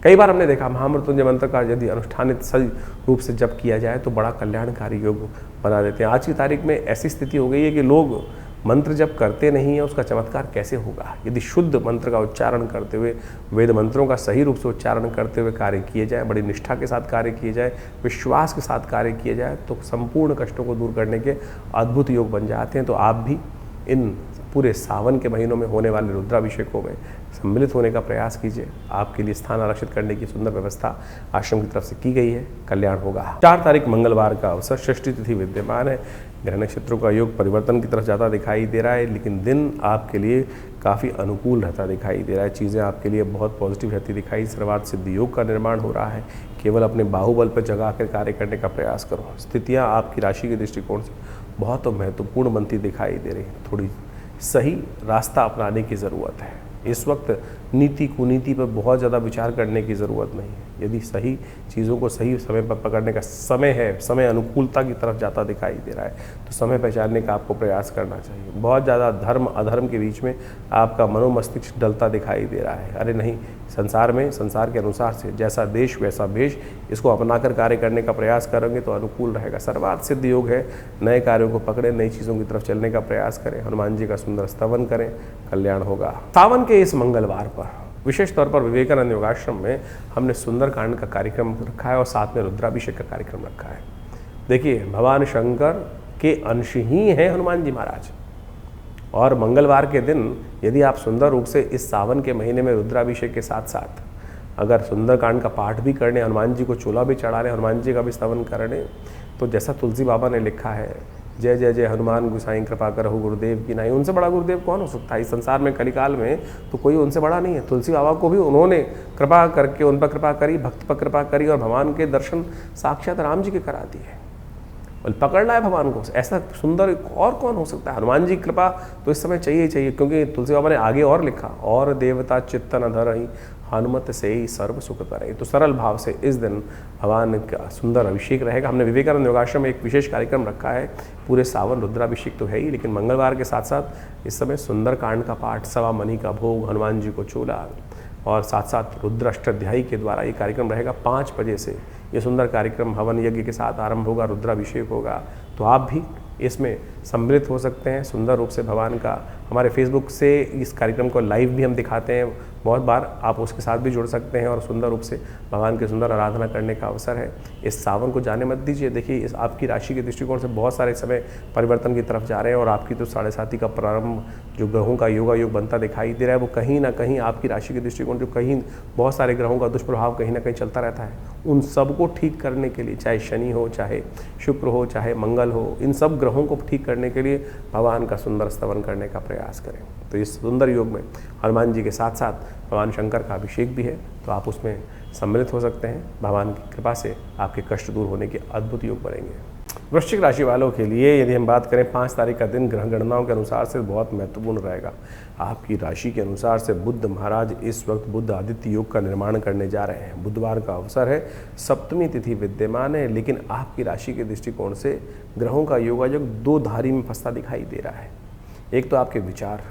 कई बार हमने देखा महामृत्युंजय मंत्र का यदि अनुष्ठानित सही रूप से जप किया जाए तो बड़ा कल्याणकारी योग बना देते हैं। आज की तारीख में ऐसी स्थिति हो गई है कि लोग मंत्र जप करते नहीं है, उसका चमत्कार कैसे होगा। यदि शुद्ध मंत्र का उच्चारण करते हुए, वेद मंत्रों का सही रूप से उच्चारण करते हुए कार्य किए जाए, बड़ी निष्ठा के साथ कार्य किए जाए, विश्वास के साथ कार्य किए जाए तो संपूर्ण कष्टों को दूर करने के अद्भुत योग बन जाते हैं। तो आप भी इन पूरे सावन के महीनों में होने वाले रुद्राभिषेकों में सम्मिलित होने का प्रयास कीजिए। आपके लिए स्थान आरक्षित करने की सुंदर व्यवस्था आश्रम की तरफ से की गई है, कल्याण होगा। 4 तारीख मंगलवार का अवसर, षष्ठी तिथि विद्यमान है। ग्रह नक्षत्रों का योग परिवर्तन की तरफ ज़्यादा दिखाई दे रहा है, लेकिन दिन आपके लिए काफ़ी अनुकूल रहता दिखाई दे रहा है। चीज़ें आपके लिए बहुत पॉजिटिव रहती दिखाई। सर्वार्थ सिद्धि योग का निर्माण हो रहा है। केवल अपने बाहुबल पर जगा कर कार्य करने का प्रयास करो। स्थितियाँ आपकी राशि के दृष्टिकोण से बहुत महत्वपूर्ण बनती दिखाई दे रही हैं। थोड़ी सही रास्ता अपनाने की ज़रूरत है। इस वक्त नीति कुनीति पर बहुत ज़्यादा विचार करने की ज़रूरत नहीं है। यदि सही चीज़ों को सही समय पर पकड़ने का समय है, समय अनुकूलता की तरफ जाता दिखाई दे रहा है, तो समय पहचानने का आपको प्रयास करना चाहिए। बहुत ज़्यादा धर्म अधर्म के बीच में आपका मनोमस्तिष्क डलता दिखाई दे रहा है। अरे नहीं, संसार में संसार के अनुसार से जैसा देश वैसा भेष, इसको अपनाकर कार्य करने का प्रयास करेंगे तो अनुकूल रहेगा। सर्वार्थ सिद्ध योग है। नए कार्यों को पकड़ें, नई चीज़ों की तरफ चलने का प्रयास करें, हनुमान जी का सुंदर स्तवन करें, कल्याण होगा। सावन के इस मंगलवार पर विशेष तौर पर विवेकानंद योगाश्रम में हमने सुंदरकांड का कार्यक्रम रखा है और साथ में रुद्राभिषेक का कार्यक्रम रखा है। देखिए, भगवान शंकर के अंश ही हैं हनुमान जी महाराज, और मंगलवार के दिन यदि आप सुंदर रूप से इस सावन के महीने में रुद्राभिषेक के साथ साथ अगर सुंदरकांड का पाठ भी करने, हनुमान जी को चोला भी चढ़ाने, हनुमान जी का भी स्तवन करने, तो जैसा तुलसी बाबा ने लिखा है, जय जय जय हनुमान गुसाई कृपा करहु गुरुदेव की नाई। उनसे बड़ा गुरुदेव कौन हो सकता है इस संसार में, कलिकाल में तो कोई उनसे बड़ा नहीं है। तुलसी बाबा को भी उन्होंने कृपा करके, उन पर कृपा करी, भक्त पर कृपा करी और भगवान के दर्शन साक्षात राम जी के करा दिए। पकड़ना है भगवान को, ऐसा सुंदर और कौन हो सकता है। हनुमान जी की कृपा तो इस समय चाहिए ही चाहिए, क्योंकि तुलसी बाबा ने आगे और लिखा, और देवता चित्तन अधरहि हनुमत से ही सर्व सुख करे। तो सरल भाव से इस दिन भगवान का सुंदर अभिषेक रहेगा। हमने विवेकानंद योगाश्रम में एक विशेष कार्यक्रम रखा है। पूरे सावन रुद्राभिषेक तो है ही, लेकिन मंगलवार के साथ साथ इस समय सुंदरकांड का पाठ, सवा मणि का भोग, हनुमान जी को चोला और साथ साथ रुद्र अष्टाध्यायी के द्वारा ये कार्यक्रम रहेगा। 5 बजे से ये सुंदर कार्यक्रम हवन यज्ञ के साथ आरंभ होगा, रुद्राभिषेक होगा। तो आप भी इसमें सम्मिलित हो सकते हैं। सुंदर रूप से भगवान का हमारे फेसबुक से इस कार्यक्रम को लाइव भी हम दिखाते हैं बहुत बार, आप उसके साथ भी जुड़ सकते हैं और सुंदर रूप से भगवान की सुंदर आराधना करने का अवसर है। इस सावन को जाने मत दीजिए। देखिए, इस आपकी राशि के दृष्टिकोण से बहुत सारे समय परिवर्तन की तरफ जा रहे हैं और आपकी तो 7.5 का प्रारंभ जो ग्रहों का योगा योग बनता दिखाई दे रहा है, वो कहीं ना कहीं आपकी राशि के दृष्टिकोण जो कहीं बहुत सारे ग्रहों का दुष्प्रभाव कहीं ना कहीं चलता रहता है, उन सबको ठीक करने के लिए, चाहे शनि हो, चाहे शुक्र हो, चाहे मंगल हो, इन सब ग्रहों को ठीक करने के लिए भगवान का सुंदर स्तवन करने का प्रयास करें। तो इस सुंदर योग में हनुमान जी के साथ साथ भगवान शंकर का अभिषेक भी है, तो आप उसमें सम्मिलित हो सकते हैं। भगवान की कृपा से आपके कष्ट दूर होने के अद्भुत योग बनेंगे। वृश्चिक राशि वालों के लिए यदि हम बात करें 5 तारीख का दिन ग्रह गणनाओं के अनुसार से बहुत महत्वपूर्ण रहेगा। आपकी राशि के अनुसार से बुध महाराज इस वक्त बुध आदित्य योग का निर्माण करने जा रहे हैं। बुधवार का अवसर है, सप्तमी तिथि विद्यमान है, लेकिन आपकी राशि के दृष्टिकोण से ग्रहों का योगायोग दो धारी में फंसता दिखाई दे रहा है। एक तो आपके विचार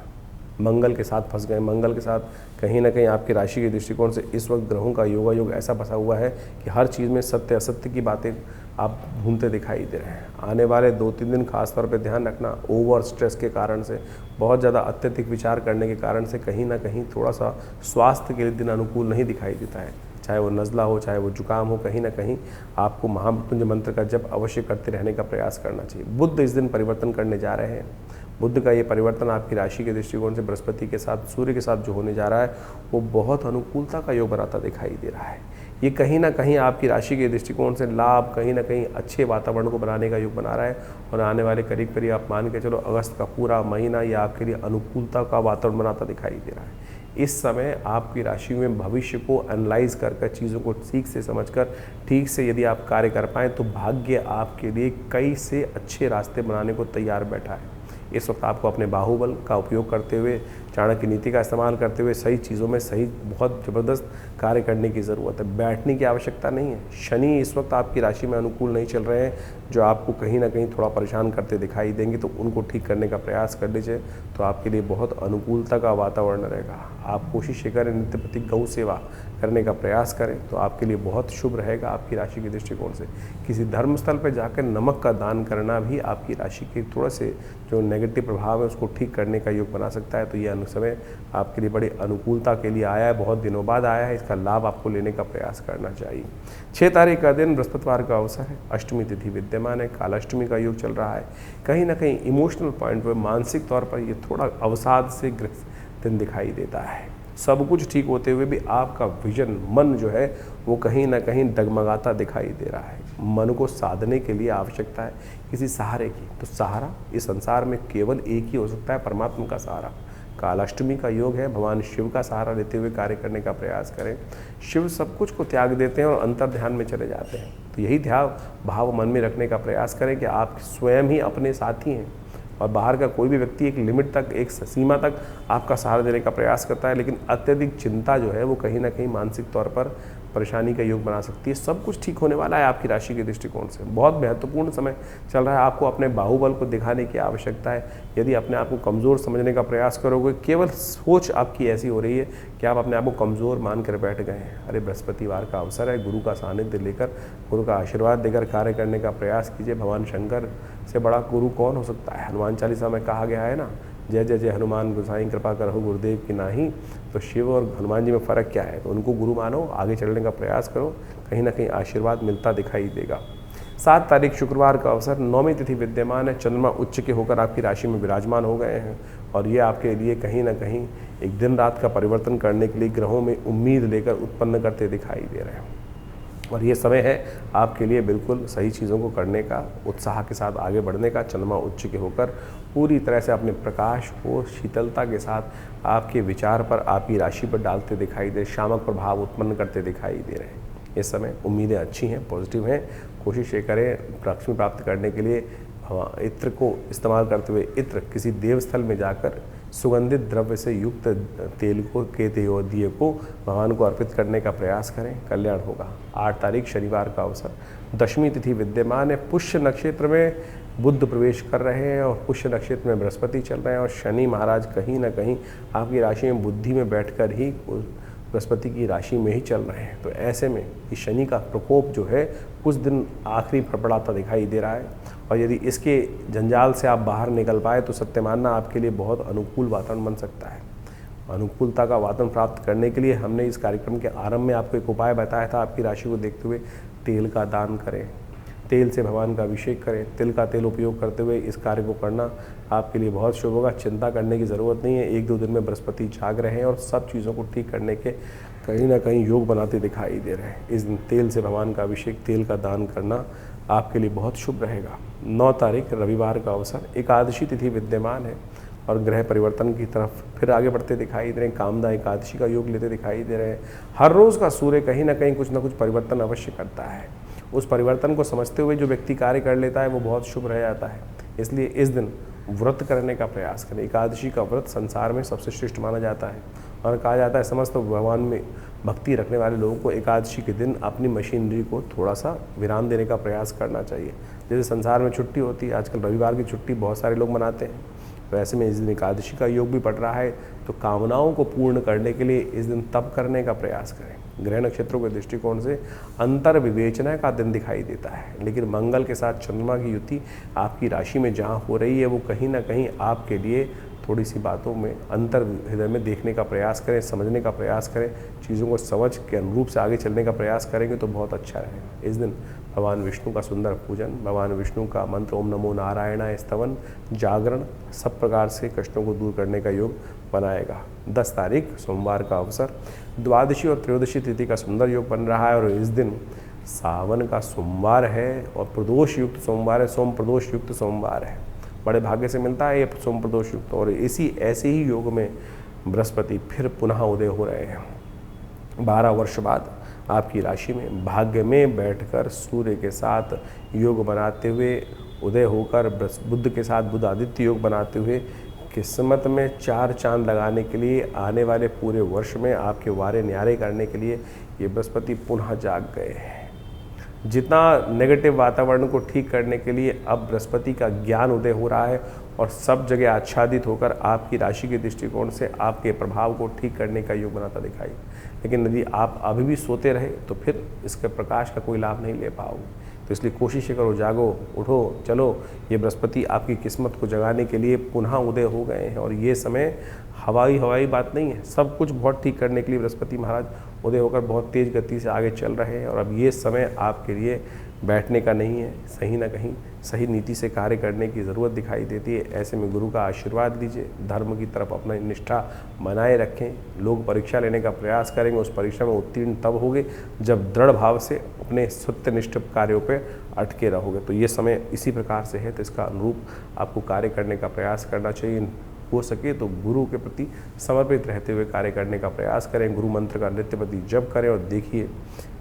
मंगल के साथ फंस गए, मंगल के साथ कहीं ना कहीं आपकी राशि के दृष्टिकोण से इस वक्त ग्रहों का योगायोग ऐसा फंसा हुआ है कि हर चीज़ में सत्य असत्य की बातें आप ढूंढते दिखाई दे रहे हैं। आने वाले 2-3 दिन खास तौर पे ध्यान रखना, ओवर स्ट्रेस के कारण से, बहुत ज़्यादा अत्यधिक विचार करने के कारण से कहीं ना कहीं थोड़ा सा स्वास्थ्य के लिए दिन अनुकूल नहीं दिखाई देता है। चाहे वो नज़ला हो, चाहे वो जुकाम हो, कहीं ना कहीं आपको महामृत्युंजय मंत्र का जप अवश्य करते रहने का प्रयास करना चाहिए। बुध इस दिन परिवर्तन करने जा रहे हैं। बुध का ये परिवर्तन आपकी राशि के दृष्टिकोण से बृहस्पति के साथ, सूर्य के साथ जो होने जा रहा है वो बहुत अनुकूलता का योग बनाता दिखाई दे रहा है। ये कहीं ना कहीं आपकी राशि के दृष्टिकोण से लाभ, कहीं ना कहीं अच्छे वातावरण को बनाने का योग बना रहा है। और आने वाले करीब करीब आप मान के चलो अगस्त का पूरा महीना ये आपके लिए अनुकूलता का वातावरण बनाता दिखाई दे रहा है। इस समय आपकी राशि में भविष्य को एनालाइज कर चीज़ों को ठीक से समझकर ठीक से यदि आप कार्य कर पाएँ तो भाग्य आपके लिए कई से अच्छे रास्ते बनाने को तैयार बैठा है। इस वक्त आपको अपने बाहुबल का उपयोग करते हुए, चाणक्य नीति का इस्तेमाल करते हुए सही चीज़ों में सही बहुत ज़बरदस्त कार्य करने की ज़रूरत है। बैठने की आवश्यकता नहीं है। शनि इस वक्त आपकी राशि में अनुकूल नहीं चल रहे हैं, जो आपको कहीं ना कहीं थोड़ा परेशान करते दिखाई देंगे, तो उनको ठीक करने का प्रयास कर लीजिए, तो आपके लिए बहुत अनुकूलता का वातावरण रहेगा। आप कोशिश करें नित्य प्रति गौ सेवा करने का प्रयास करें तो आपके लिए बहुत शुभ रहेगा। आपकी राशि के दृष्टिकोण से किसी धर्मस्थल पर जाकर नमक का दान करना भी आपकी राशि के थोड़े से जो नेगेटिव प्रभाव है उसको ठीक करने का योग बना सकता है। तो ये समय आपके लिए बड़ी अनुकूलता के लिए आया है, बहुत दिनों बाद आया है, इसका लाभ आपको लेने का प्रयास करना चाहिए। 6 तारीख का दिन बृहस्पतिवार का अवसर है, अष्टमी तिथि विद्यमान है, कालाष्टमी का योग चल रहा है। कहीं ना कहीं इमोशनल पॉइंट पर, मानसिक तौर पर ये थोड़ा अवसाद से ग्रस्त दिन दिखाई देता है। सब कुछ ठीक होते हुए भी आपका विजन, मन जो है वो कहीं ना कहीं डगमगाता दिखाई दे रहा है। मन को साधने के लिए आवश्यकता है किसी सहारे की, तो सहारा इस संसार में केवल एक ही हो सकता है, परमात्मा का सहारा। कालाष्टमी का योग है, भगवान शिव का सहारा लेते हुए कार्य करने का प्रयास करें। शिव सब कुछ को त्याग देते हैं और अंतर ध्यान में चले जाते हैं, तो यही ध्यान भाव मन में रखने का प्रयास करें कि आप स्वयं ही अपने साथी हैं और बाहर का कोई भी व्यक्ति एक लिमिट तक, एक सीमा तक आपका सहारा देने का प्रयास करता है, लेकिन अत्यधिक चिंता जो है वो कहीं ना कहीं मानसिक तौर पर परेशानी का योग बना सकती है। सब कुछ ठीक होने वाला है आपकी राशि के दृष्टिकोण से। बहुत महत्वपूर्ण समय चल रहा है, आपको अपने बाहुबल को दिखाने की आवश्यकता है। यदि अपने आप को कमज़ोर समझने का प्रयास करोगे, केवल सोच आपकी ऐसी हो रही है कि आप अपने आप को कमज़ोर मान कर बैठ गए हैं। अरे बृहस्पतिवार का अवसर है, गुरु का सानिध्य लेकर, गुरु का आशीर्वाद देकर कार्य करने का प्रयास कीजिए। भगवान शंकर से बड़ा गुरु कौन हो सकता है? हनुमान चालीसा में कहा गया है ना, जय जय जय हनुमान गोसाई कृपा करहु गुरुदेव की नाही। तो शिव और हनुमान जी में फ़र्क क्या है? तो उनको गुरु मानो, आगे चलने का प्रयास करो, कहीं ना कहीं आशीर्वाद मिलता दिखाई देगा। 7 तारीख शुक्रवार का अवसर, 9वीं तिथि विद्यमान है, चंद्रमा उच्च के होकर आपकी राशि में विराजमान हो गए हैं और ये आपके लिए कहीं ना कहीं एक दिन रात का परिवर्तन करने के लिए ग्रहों में उम्मीद लेकर उत्पन्न करते दिखाई दे रहे हैं। और ये समय है आपके लिए बिल्कुल सही चीज़ों को करने का, उत्साह के साथ आगे बढ़ने का। चंद्रमा उच्च के होकर पूरी तरह से अपने प्रकाश को शीतलता के साथ आपके विचार पर, आपकी राशि पर डालते दिखाई दे, शामक प्रभाव उत्पन्न करते दिखाई दे रहे हैं। इस समय उम्मीदें अच्छी हैं, पॉजिटिव हैं। कोशिश ये करें लक्ष्मी प्राप्त करने के लिए इत्र को इस्तेमाल करते हुए इत्र किसी देवस्थल में जाकर सुगंधित द्रव्य से युक्त तेल को के दिए को भगवान को अर्पित करने का प्रयास करें, कल्याण होगा। 8 तारीख शनिवार का अवसर, दशमी तिथि विद्यमान है, पुष्य नक्षत्र में बुध प्रवेश कर रहे हैं और पुष्य नक्षत्र में बृहस्पति चल रहे हैं और शनि महाराज कहीं ना कहीं आपकी राशि में बुद्धि में बैठकर ही बृहस्पति की राशि में ही चल रहे हैं। तो ऐसे में इस शनि का प्रकोप जो है कुछ दिन आखिरी फड़फड़ाता दिखाई दे रहा है और यदि इसके जंजाल से आप बाहर निकल पाए तो सत्य मानना आपके लिए बहुत अनुकूल वातावरण बन सकता है। अनुकूलता का वातावरण प्राप्त करने के लिए हमने इस कार्यक्रम के आरंभ में आपको एक उपाय बताया था। आपकी राशि को देखते हुए तेल का दान करें, तेल से भगवान का अभिषेक करें। तिल का तेल उपयोग करते हुए इस कार्य को करना आपके लिए बहुत शुभ होगा। चिंता करने की ज़रूरत नहीं है, 1-2 दिन में बृहस्पति जाग रहे हैं और सब चीज़ों को ठीक करने के कहीं ना कहीं योग बनाते दिखाई दे रहे हैं। इस दिन तेल से भगवान का अभिषेक, तेल का दान करना आपके लिए बहुत शुभ रहेगा। 9 तारीख रविवार का अवसर, एकादशी तिथि विद्यमान है और ग्रह परिवर्तन की तरफ फिर आगे बढ़ते दिखाई दे रहे हैं। कामदा एकादशी का योग लेते दिखाई दे रहे हैं। हर रोज़ का सूर्य कहीं ना कहीं कुछ ना कुछ परिवर्तन अवश्य करता है उस परिवर्तन को समझते हुए जो व्यक्ति कार्य कर लेता है वो बहुत शुभ रह जाता है। इसलिए इस दिन व्रत करने का प्रयास करें। एकादशी का व्रत संसार में सबसे श्रेष्ठ माना जाता है और कहा जाता है समस्त भगवान में भक्ति रखने वाले लोगों को एकादशी के दिन अपनी मशीनरी को थोड़ा सा विराम देने का प्रयास करना चाहिए। जैसे संसार में छुट्टी होती है, आजकल रविवार की छुट्टी बहुत सारे लोग मनाते हैं, तो ऐसे में इस दिन एकादशी का योग भी पड़ रहा है, तो कामनाओं को पूर्ण करने के लिए इस दिन तप करने का प्रयास करें। ग्रह नक्षत्रों के दृष्टिकोण से अंतर विवेचना का दिन दिखाई देता है, लेकिन मंगल के साथ चंद्रमा की युति आपकी राशि में जहाँ हो रही है वो कहीं ना कहीं आपके लिए थोड़ी सी बातों में अंतर हृदय में देखने का प्रयास करें, समझने का प्रयास करें, चीज़ों को समझ के अनुरूप से आगे चलने का प्रयास करेंगे तो बहुत अच्छा रहेगा। इस दिन भगवान विष्णु का सुंदर पूजन, भगवान विष्णु का मंत्र ओम नमो नारायणाय स्तवन, जागरण सब प्रकार से कष्टों को दूर करने का योग बनाएगा। 10 तारीख सोमवार का अवसर, द्वादशी और त्रयोदशी तिथि का सुंदर योग बन रहा है और इस दिन सावन का सोमवार है और प्रदोष युक्त सोमवार है, सोम प्रदोष युक्त सोमवार है। बड़े भाग्य से मिलता है ये सोम प्रदोष युक्त। और ऐसे ही योग में बृहस्पति फिर पुनः उदय हो रहे हैं। 12 वर्ष बाद आपकी राशि में भाग्य में बैठकर सूर्य के साथ योग बनाते हुए उदय होकर बुध के साथ बुध आदित्य योग बनाते हुए किस्मत में 4 चांद लगाने के लिए आने वाले पूरे वर्ष में आपके वारे न्यारे करने के लिए ये बृहस्पति पुनः जाग गए हैं। जितना नेगेटिव वातावरण को ठीक करने के लिए अब बृहस्पति का ज्ञान उदय हो रहा है और सब जगह आच्छादित होकर आपकी राशि के दृष्टिकोण से आपके प्रभाव को ठीक करने का योग बनाता दिखाई। लेकिन यदि आप अभी भी सोते रहे तो फिर इसके प्रकाश का कोई लाभ नहीं ले पाओगे। तो इसलिए कोशिश करो, जागो, उठो, चलो। ये बृहस्पति आपकी किस्मत को जगाने के लिए पुनः उदय हो गए हैं और ये समय हवाई बात नहीं है। सब कुछ बहुत ठीक करने के लिए बृहस्पति महाराज उदय होकर बहुत तेज़ गति से आगे चल रहे हैं और अब ये समय आपके लिए बैठने का नहीं है, सही ना कहीं सही नीति से कार्य करने की ज़रूरत दिखाई देती है। ऐसे में गुरु का आशीर्वाद लीजिए, धर्म की तरफ अपना निष्ठा बनाए रखें। लोग परीक्षा लेने का प्रयास करेंगे, उस परीक्षा में उत्तीर्ण तब होगे जब दृढ़ भाव से अपने सत्यनिष्ठ कार्यों पर अटके रहोगे। तो ये समय इसी प्रकार से है, तो इसका अनुरूप आपको कार्य करने का प्रयास करना चाहिए। हो सके तो गुरु के प्रति समर्पित रहते हुए कार्य करने का प्रयास करें। गुरु मंत्र का नित्य प्रति जप करें और देखिए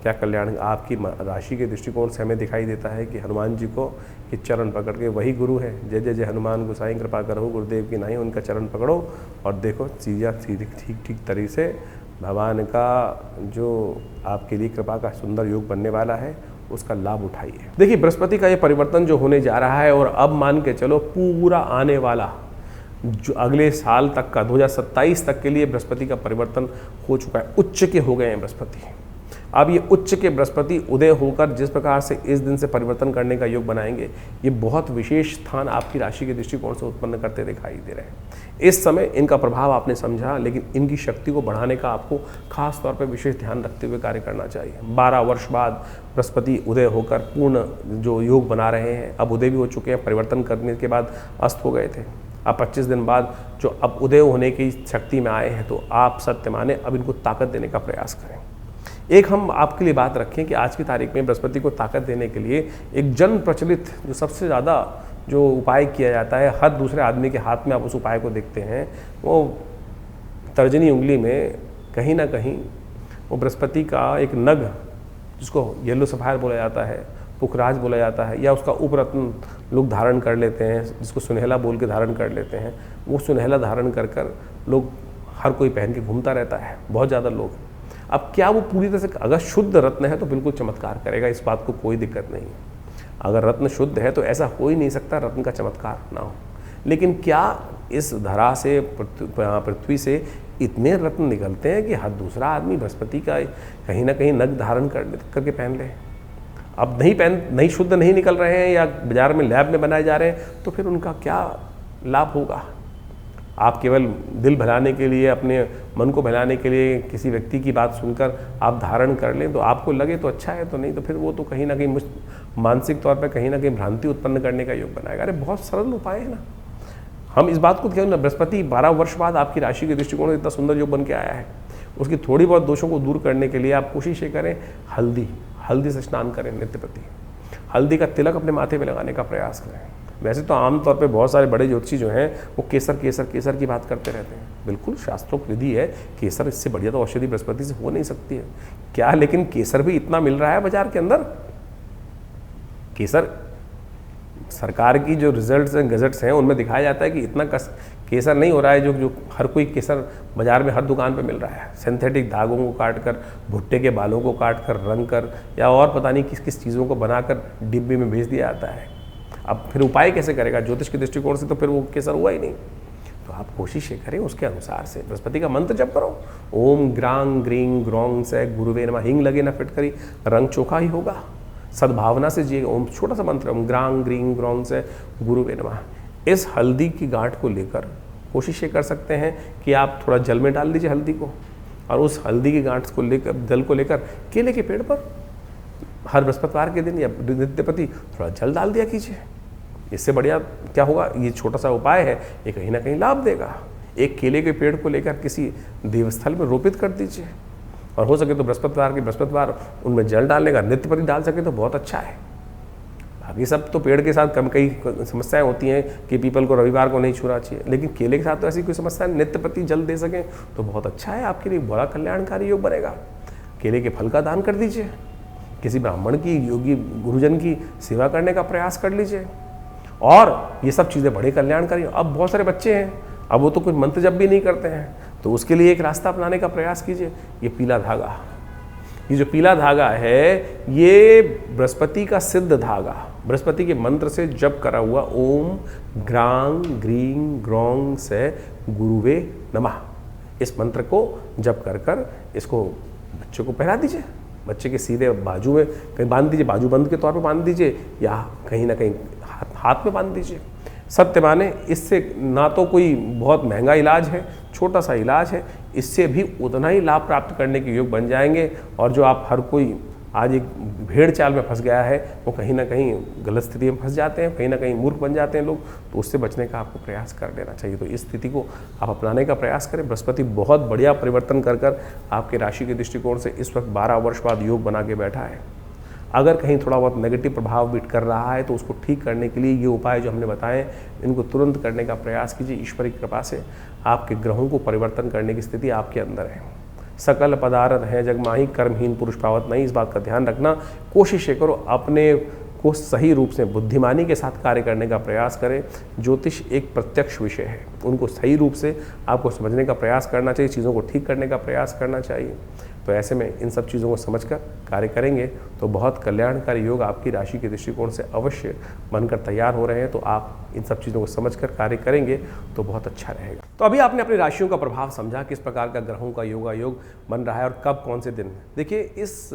क्या कल्याण आपकी राशि के दृष्टिकोण से हमें दिखाई देता है कि हनुमान जी को कि चरण पकड़ के वही गुरु है। जय जय जय हनुमान गोसाई कृपा करो, गुरुदेव की नहीं, उनका चरण पकड़ो और देखो चीज़ें ठीक तरीके से भगवान का जो आपके लिए कृपा का सुंदर योग बनने वाला है उसका लाभ उठाइए। देखिए बृहस्पति का ये परिवर्तन जो होने जा रहा है और अब मान के चलो पूरा आने वाला जो अगले साल तक का 2027 तक के लिए बृहस्पति का परिवर्तन हो चुका है। उच्च के हो गए हैं बृहस्पति। अब ये उच्च के बृहस्पति उदय होकर जिस प्रकार से इस दिन से परिवर्तन करने का योग बनाएंगे, ये बहुत विशेष स्थान आपकी राशि के दृष्टिकोण से उत्पन्न करते दिखाई दे रहे हैं। इस समय इनका प्रभाव आपने समझा, लेकिन इनकी शक्ति को बढ़ाने का आपको खास तौर पर विशेष ध्यान रखते हुए कार्य करना चाहिए। 12 वर्ष बाद बृहस्पति उदय होकर पूर्ण जो योग बना रहे हैं, अब उदय भी हो चुके हैं, परिवर्तन करने के बाद अस्त हो गए थे। अब 25 दिन बाद जो अब उदय होने की शक्ति में आए हैं, तो आप सत्य माने अब इनको ताकत देने का प्रयास करें। एक हम आपके लिए बात रखें कि आज की तारीख में बृहस्पति को ताकत देने के लिए एक जन प्रचलित जो सबसे ज़्यादा जो उपाय किया जाता है, हर दूसरे आदमी के हाथ में आप उस उपाय को देखते हैं, वो तर्जनी उंगली में कहीं ना कहीं वो बृहस्पति का एक नग, जिसको येलो सफायर बोला जाता है, पुखराज बोला जाता है, या उसका उपरत्न लोग धारण कर लेते हैं, जिसको सुनहला बोल के धारण कर लेते हैं। वो सुनहला धारण कर लोग हर कोई पहन के घूमता रहता है, बहुत ज़्यादा लोग। अब क्या वो पूरी तरह से, अगर शुद्ध रत्न है तो बिल्कुल चमत्कार करेगा, इस बात को कोई दिक्कत नहीं है। अगर रत्न शुद्ध है तो ऐसा हो ही नहीं सकता रत्न का चमत्कार ना हो। लेकिन क्या इस धरा से, पृथ्वी से इतने रत्न निकलते हैं कि हर दूसरा आदमी बृहस्पति का कहीं ना कहीं नग धारण करके पहन ले? अब नहीं शुद्ध नहीं निकल रहे हैं या बाजार में लैब में बनाए जा रहे हैं, तो फिर उनका क्या लाभ होगा? आप केवल दिल बहलाने के लिए, अपने मन को बहलाने के लिए किसी व्यक्ति की बात सुनकर आप धारण कर लें, तो आपको लगे तो अच्छा है, तो नहीं तो फिर वो तो कहीं ना कहीं मानसिक तौर पर कहीं ना कहीं भ्रांति उत्पन्न करने का योग बनाएगा। अरे बहुत सरल उपाय है ना। हम इस बात को ध्यान ना, बृहस्पति 12 वर्ष बाद आपकी राशि के दृष्टिकोण से इतना सुंदर योग बन के आया है, उसकी थोड़ी बहुत दोषों को दूर करने के लिए आप कोशिश ये करें, हल्दी से स्नान करें नित्य प्रति। हल्दी का तिलक अपने माथे पे लगाने का प्रयास करें। वैसे तो आमतौर पे बहुत सारे बड़े ज्योतिषी जो हैं वो केसर की बात करते रहते हैं। बिल्कुल शास्त्रोक्त विधि है, केसर इससे बढ़िया तो औषधि बृहस्पति से हो नहीं सकती है क्या। लेकिन केसर भी इतना मिल रहा है बाजार के अंदर, केसर सरकार की जो रिजल्ट्स हैं, गजट्स हैं, उनमें दिखाया जाता है कि इतना केसर नहीं हो रहा है जो हर कोई केसर बाजार में हर दुकान पे मिल रहा है। सिंथेटिक धागों को काट कर, भुट्टे के बालों को काट कर, रंग कर, या और पता नहीं किस किस चीज़ों को बनाकर डिब्बे में भेज दिया जाता है। अब फिर उपाय कैसे करेगा? ज्योतिष के दृष्टिकोण से तो फिर वो केसर हुआ ही नहीं। तो आप कोशिश ये करें उसके अनुसार से। बृहस्पति का मंत्र जप करो, ओम ग्रांग ग्रीं ग्रौंग से गुरुवे नमः। हिंग लगे ना फिटकरी, रंग चोखा ही होगा। सद्भावना से जिए। ओम छोटा सा मंत्र, ओम ग्रांग ग्रीं ग्रौंग से गुरुवे नमः। इस हल्दी की गांठ को लेकर कोशिश ये कर सकते हैं कि आप थोड़ा जल में डाल दीजिए हल्दी को, और उस हल्दी की गांठ को लेकर, जल को लेकर केले के पेड़ पर हर बृहस्पतिवार के दिन या नित्यपति थोड़ा जल डाल दिया कीजिए। इससे बढ़िया क्या होगा? ये छोटा सा उपाय है, ये कहीं ना कहीं लाभ देगा। एक केले के पेड़ को लेकर किसी देवस्थल में रोपित कर दीजिए, और हो सके तो बृहस्पतिवार उनमें जल डालने का, नित्यपति डाल सके तो बहुत अच्छा है। बाकी सब तो पेड़ के साथ कई समस्याएं होती हैं कि पीपल को रविवार को नहीं छूना चाहिए, लेकिन केले के साथ तो ऐसी कोई समस्या नहीं। नित्यपति जल दे सकें तो बहुत अच्छा है, आपके लिए बड़ा कल्याणकारी योग बनेगा। केले के फल का दान कर दीजिए, किसी ब्राह्मण की, योगी गुरुजन की सेवा करने का प्रयास कर लीजिए, और ये सब चीज़ें बड़े कल्याणकारी। अब बहुत सारे बच्चे हैं, अब वो तो कुछ मंत्र जप भी नहीं करते हैं, तो उसके लिए एक रास्ता अपनाने का प्रयास कीजिए। ये पीला धागा, ये जो पीला धागा है, ये बृहस्पति का सिद्ध धागा, बृहस्पति के मंत्र से जप करा हुआ ओम ग्रांग ग्रीं ग्रौंग से गुरुवे नमः, इस मंत्र को जप कर कर इसको बच्चे को पहना दीजिए। बच्चे के सीधे बाजू में कहीं बांध दीजिए, बाजूबंद के तौर पे बांध दीजिए, या कहीं ना कहीं हाथ में बांध दीजिए। सत्य माने, इससे ना तो कोई बहुत महंगा इलाज है, छोटा सा इलाज है, इससे भी उतना ही लाभ प्राप्त करने के योग बन जाएंगे। और जो आप हर कोई आज एक भेड़ चाल में फंस गया है, वो कहीं ना कहीं गलत स्थिति में फंस जाते हैं, कहीं ना कहीं मूर्ख बन जाते हैं लोग, तो उससे बचने का आपको प्रयास कर लेना चाहिए। तो इस स्थिति को आप अपनाने का प्रयास करें। बृहस्पति बहुत बढ़िया परिवर्तन कर कर आपके राशि के दृष्टिकोण से इस वक्त 12 वर्ष बाद योग बना के बैठा है। अगर कहीं थोड़ा बहुत नेगेटिव प्रभाव भी कर रहा है तो उसको ठीक करने के लिए ये उपाय जो हमने बताए, इनको तुरंत करने का प्रयास कीजिए। ईश्वर की कृपा से आपके ग्रहों को परिवर्तन करने की स्थिति आपके अंदर है। सकल पदार्थ है जग माही, कर्महीन पुरुष पावत नहीं। इस बात का ध्यान रखना। कोशिश ये करो अपने को सही रूप से बुद्धिमानी के साथ कार्य करने का प्रयास करें। ज्योतिष एक प्रत्यक्ष विषय है, उनको सही रूप से आपको समझने का प्रयास करना चाहिए, चीज़ों को ठीक करने का प्रयास करना चाहिए। तो ऐसे में इन सब चीज़ों को समझकर कार्य करेंगे तो बहुत कल्याणकारी योग आपकी राशि के दृष्टिकोण से अवश्य बनकर तैयार हो रहे हैं। तो आप इन सब चीज़ों को समझकर कार्य करेंगे तो बहुत अच्छा रहेगा। तो अभी आपने अपनी राशियों का प्रभाव समझा, किस प्रकार का ग्रहों का योग बन रहा है और कब कौन से दिन। देखिए, इस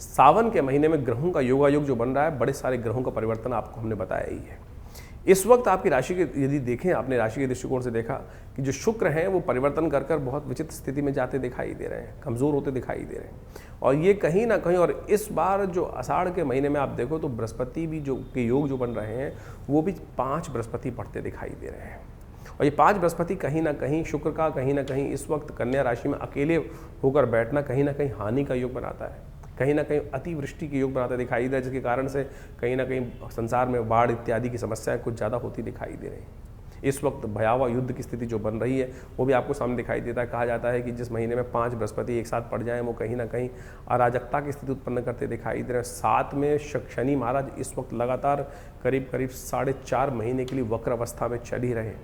सावन के महीने में ग्रहों का योग जो बन रहा है, बड़े सारे ग्रहों का परिवर्तन आपको हमने बताया ही है। इस वक्त आपकी राशि के यदि देखें, आपने राशि के दृष्टिकोण से देखा कि जो शुक्र हैं वो परिवर्तन कर कर बहुत विचित्र स्थिति में जाते दिखाई दे रहे हैं, कमज़ोर होते दिखाई दे रहे हैं। और ये कहीं ना कहीं, और इस बार जो आषाढ़ के महीने में आप देखो तो बृहस्पति भी जो के योग जो बन रहे हैं वो भी 5 बृहस्पति पढ़ते दिखाई दे रहे हैं। और ये 5 बृहस्पति कहीं ना कहीं शुक्र का कहीं ना कहीं इस वक्त कन्या राशि में अकेले होकर बैठना कहीं ना कहीं हानि का योग बनाता है, कहीं ना कहीं अतिवृष्टि के योग बनाता दिखाई दे रहा है, जिसके कारण से कहीं ना कहीं संसार में बाढ़ इत्यादि की समस्याएं कुछ ज़्यादा होती दिखाई दे रही हैं। इस वक्त भयावह युद्ध की स्थिति जो बन रही है वो भी आपको सामने दिखाई देता है। कहा जाता है कि जिस महीने में 5 बृहस्पति एक साथ पड़ जाएं वो कहीं ना कहीं अराजकता की स्थिति उत्पन्न करते दिखाई दे रहे हैं। साथ में शनि महाराज इस वक्त लगातार करीब 4.5 महीने के लिए वक्र अवस्था में चल ही रहे।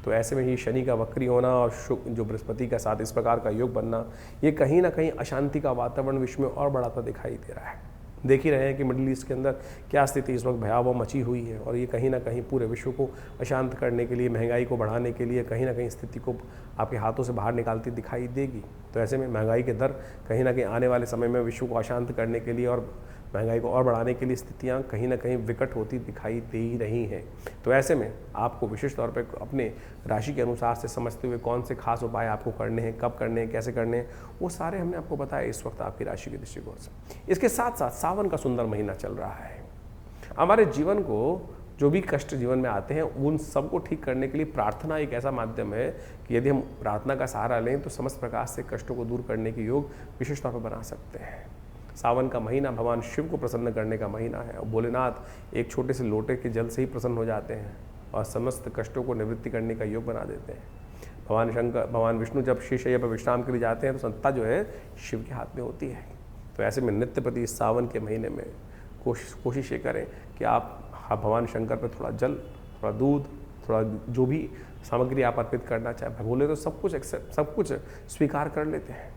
तो ऐसे में ही शनि का वक्री होना और जो बृहस्पति का साथ इस प्रकार का योग बनना, ये कहीं ना कहीं अशांति का वातावरण विश्व में और बढ़ाता दिखाई दे रहा है। देख ही रहे हैं कि मिडिल ईस्ट के अंदर क्या स्थिति इस वक्त भयावह मची हुई है, और ये कहीं ना कहीं पूरे विश्व को अशांत करने के लिए, महंगाई को बढ़ाने के लिए कहीं ना कहीं स्थिति को आपके हाथों से बाहर निकालती दिखाई देगी। तो ऐसे में महंगाई के दर कहीं ना कहीं आने वाले समय में विश्व को अशांत करने के लिए और महंगाई को और बढ़ाने के लिए स्थितियां कहीं ना कहीं विकट होती दिखाई दे ही रही हैं। तो ऐसे में आपको विशेष तौर पर अपने राशि के अनुसार से समझते हुए कौन से खास उपाय आपको करने हैं, कब करने हैं, कैसे करने हैं, वो सारे हमने आपको बताया इस वक्त आपकी राशि के दृष्टिकोण से। इसके साथ साथ सावन का सुंदर महीना चल रहा है। हमारे जीवन को जो भी कष्ट जीवन में आते हैं उन सबको ठीक करने के लिए प्रार्थना एक ऐसा माध्यम है कि यदि हम प्रार्थना का सहारा लें तो समस्त प्रकार से कष्टों को दूर करने के योग विशेष तौर पर बना सकते हैं। सावन का महीना भगवान शिव को प्रसन्न करने का महीना है, और भोलेनाथ एक छोटे से लोटे के जल से ही प्रसन्न हो जाते हैं और समस्त कष्टों को निवृत्ति करने का योग बना देते हैं। भगवान विष्णु जब शेषशय्या पर विश्राम के लिए जाते हैं तो संता जो है शिव के हाथ में होती है। तो ऐसे में नित्यपति इस सावन के महीने में कोशिश ये करें कि आप भगवान शंकर पर थोड़ा जल, थोड़ा दूध, थोड़ा जो भी सामग्री आप अर्पित करना चाहे, भोले तो सब कुछ स्वीकार कर लेते हैं।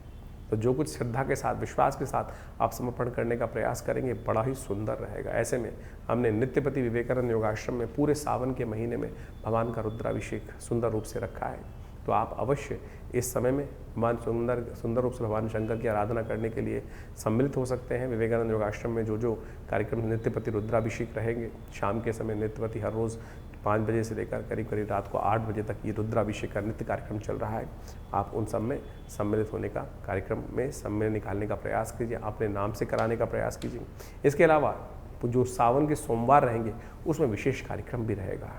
तो जो कुछ श्रद्धा के साथ, विश्वास के साथ आप समर्पण करने का प्रयास करेंगे, बड़ा ही सुंदर रहेगा। ऐसे में हमने नित्यपति विवेकानंद योगाश्रम में पूरे सावन के महीने में भगवान का रुद्राभिषेक सुंदर रूप से रखा है। तो आप अवश्य इस समय में भगवान सुंदर रूप से भगवान शंकर की आराधना करने के लिए सम्मिलित हो सकते हैं। विवेकानंद योगाश्रम में जो कार्यक्रम नित्यपति रुद्राभिषेक रहेंगे, शाम के समय नित्यपति हर रोज़ 5 बजे से लेकर करीब रात को 8 बजे तक ये रुद्राभिषेक का नित्य कार्यक्रम चल रहा है। आप उन सब में सम्मिलित होने का, कार्यक्रम में समय निकालने का प्रयास कीजिए, अपने नाम से कराने का प्रयास कीजिए। इसके अलावा जो सावन के सोमवार रहेंगे उसमें विशेष कार्यक्रम भी रहेगा।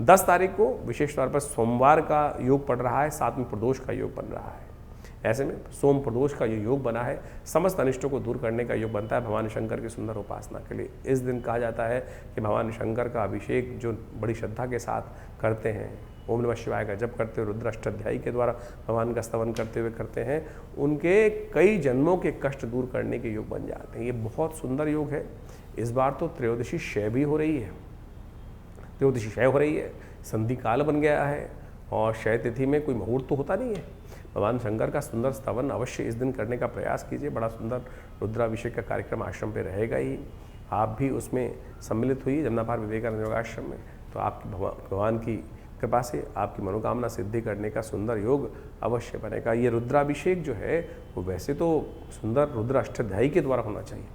10 तारीख को विशेष तौर पर सोमवार का योग पड़ रहा है, साथ में प्रदोष का योग बन रहा है। ऐसे में सोम प्रदोष का ये योग बना है, समस्त अनिष्टों को दूर करने का योग बनता है भगवान शंकर की सुंदर उपासना के लिए। इस दिन कहा जाता है कि भगवान शंकर का अभिषेक जो बड़ी श्रद्धा के साथ करते हैं, ओम नमः शिवाय का जप करते हुए, रुद्र अष्टाध्यायी के द्वारा भगवान का स्तवन करते हुए करते हैं, उनके कई जन्मों के कष्ट दूर करने के योग बन जाते हैं। ये बहुत सुंदर योग है। इस बार तो त्रयोदशी क्षय भी हो रही है, त्रयोदशी क्षय हो रही है, संधि काल बन गया है और क्षय तिथि में कोई मुहूर्त तो होता नहीं है। भगवान शंकर का सुंदर स्तवन अवश्य इस दिन करने का प्रयास कीजिए। बड़ा सुंदर रुद्राभिषेक का कार्यक्रम आश्रम पे रहेगा ही, आप भी उसमें सम्मिलित हुई जमनापार विवेकानंद योगाश्रम में। तो आपकी भगवान की कृपा से आपकी मनोकामना सिद्धि करने का सुंदर योग अवश्य बनेगा। ये रुद्राभिषेक जो है वो वैसे तो सुंदर रुद्र अष्टाध्यायी के द्वारा होना चाहिए।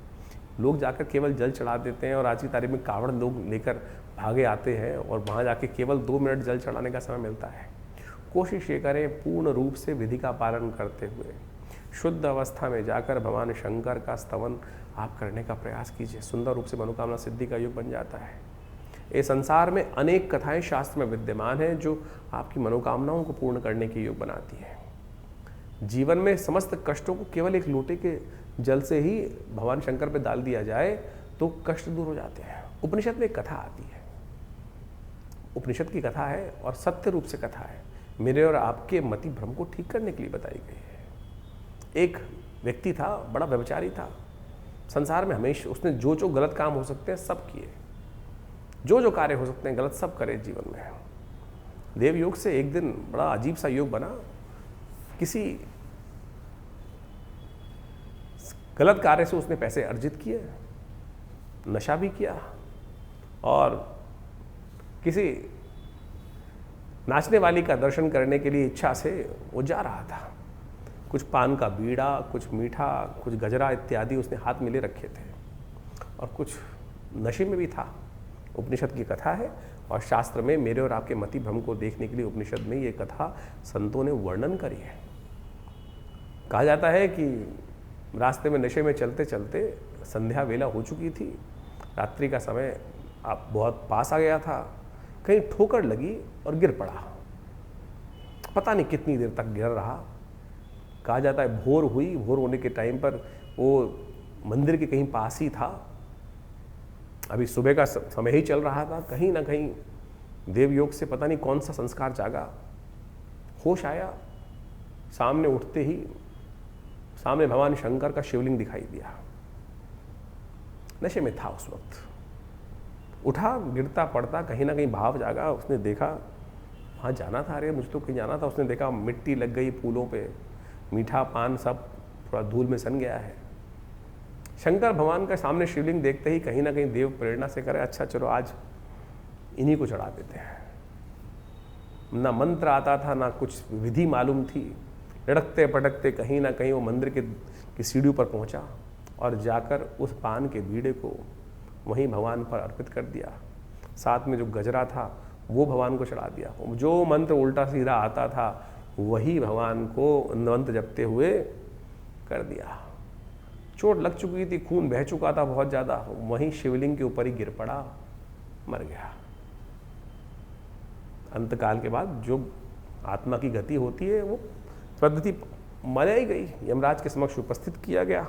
लोग जाकर केवल जल चढ़ा देते हैं और आज की तारीख में कावड़ लोग लेकर भागे आते हैं और वहाँ जाके केवल 2 मिनट जल चढ़ाने का समय मिलता है। कोशिश ये करें पूर्ण रूप से विधि का पालन करते हुए शुद्ध अवस्था में जाकर भगवान शंकर का स्तवन आप करने का प्रयास कीजिए। सुंदर रूप से मनोकामना सिद्धि का योग बन जाता है। इस संसार में अनेक कथाएं शास्त्र में विद्यमान हैं जो आपकी मनोकामनाओं को पूर्ण करने की योग बनाती है। जीवन में समस्त कष्टों को केवल एक लोटे के जल से ही भगवान शंकर पर डाल दिया जाए तो कष्ट दूर हो जाते हैं। उपनिषद में एक कथा आती है, उपनिषद की कथा है और सत्य रूप से कथा है, मेरे और आपके मति भ्रम को ठीक करने के लिए बताई गई है। एक व्यक्ति था, बड़ा व्यभिचारी था। संसार में हमेशा उसने जो गलत काम हो सकते हैं सब किए, जो कार्य हो सकते हैं गलत सब करे जीवन में। देव योग से एक दिन बड़ा अजीब सा योग बना। किसी गलत कार्य से उसने पैसे अर्जित किए, नशा भी किया और किसी नाचने वाली का दर्शन करने के लिए इच्छा से वो जा रहा था। कुछ पान का बीड़ा, कुछ मीठा, कुछ गजरा इत्यादि उसने हाथ में ले रखे थे और कुछ नशे में भी था। उपनिषद की कथा है और शास्त्र में मेरे और आपके मति भ्रम को देखने के लिए उपनिषद में ये कथा संतों ने वर्णन करी है। कहा जाता है कि रास्ते में नशे में चलते चलते संध्या वेला हो चुकी थी, रात्रि का समय आप बहुत पास आ गया था, कहीं ठोकर लगी और गिर पड़ा। पता नहीं कितनी देर तक गिर रहा। कहा जाता है भोर हुई, भोर होने के टाइम पर वो मंदिर के कहीं पास ही था। अभी सुबह का समय ही चल रहा था। कहीं ना कहीं देव योग से पता नहीं कौन सा संस्कार जागा, होश आया। सामने उठते ही सामने भगवान शंकर का शिवलिंग दिखाई दिया। नशे में था उस वक्त, उठा, गिरता पड़ता कहीं ना कहीं भाव जागा। उसने देखा वहाँ जाना था, अरे मुझे तो कहीं जाना था। उसने देखा मिट्टी लग गई फूलों पे, मीठा पान सब थोड़ा धूल में सन गया है। शंकर भगवान का सामने शिवलिंग देखते ही कहीं ना कहीं देव प्रेरणा से करे, अच्छा चलो आज इन्हीं को चढ़ा देते हैं। ना मंत्र आता था, ना कुछ विधि मालूम थी। लड़कते पटकते कहीं ना कहीं वो मंदिर की सीढ़ियों पर पहुंचा और जाकर उस पान के बीड़े को वहीं भगवान पर अर्पित कर दिया। साथ में जो गजरा था वो भगवान को चढ़ा दिया। जो मंत्र उल्टा सीधा आता था वही भगवान को मंत्र जपते हुए कर दिया। चोट लग चुकी थी, खून बह चुका था बहुत ज़्यादा, वहीं शिवलिंग के ऊपर ही गिर पड़ा, मर गया। अंतकाल के बाद जो आत्मा की गति होती है वो पद्धति मनाई गई, यमराज के समक्ष उपस्थित किया गया।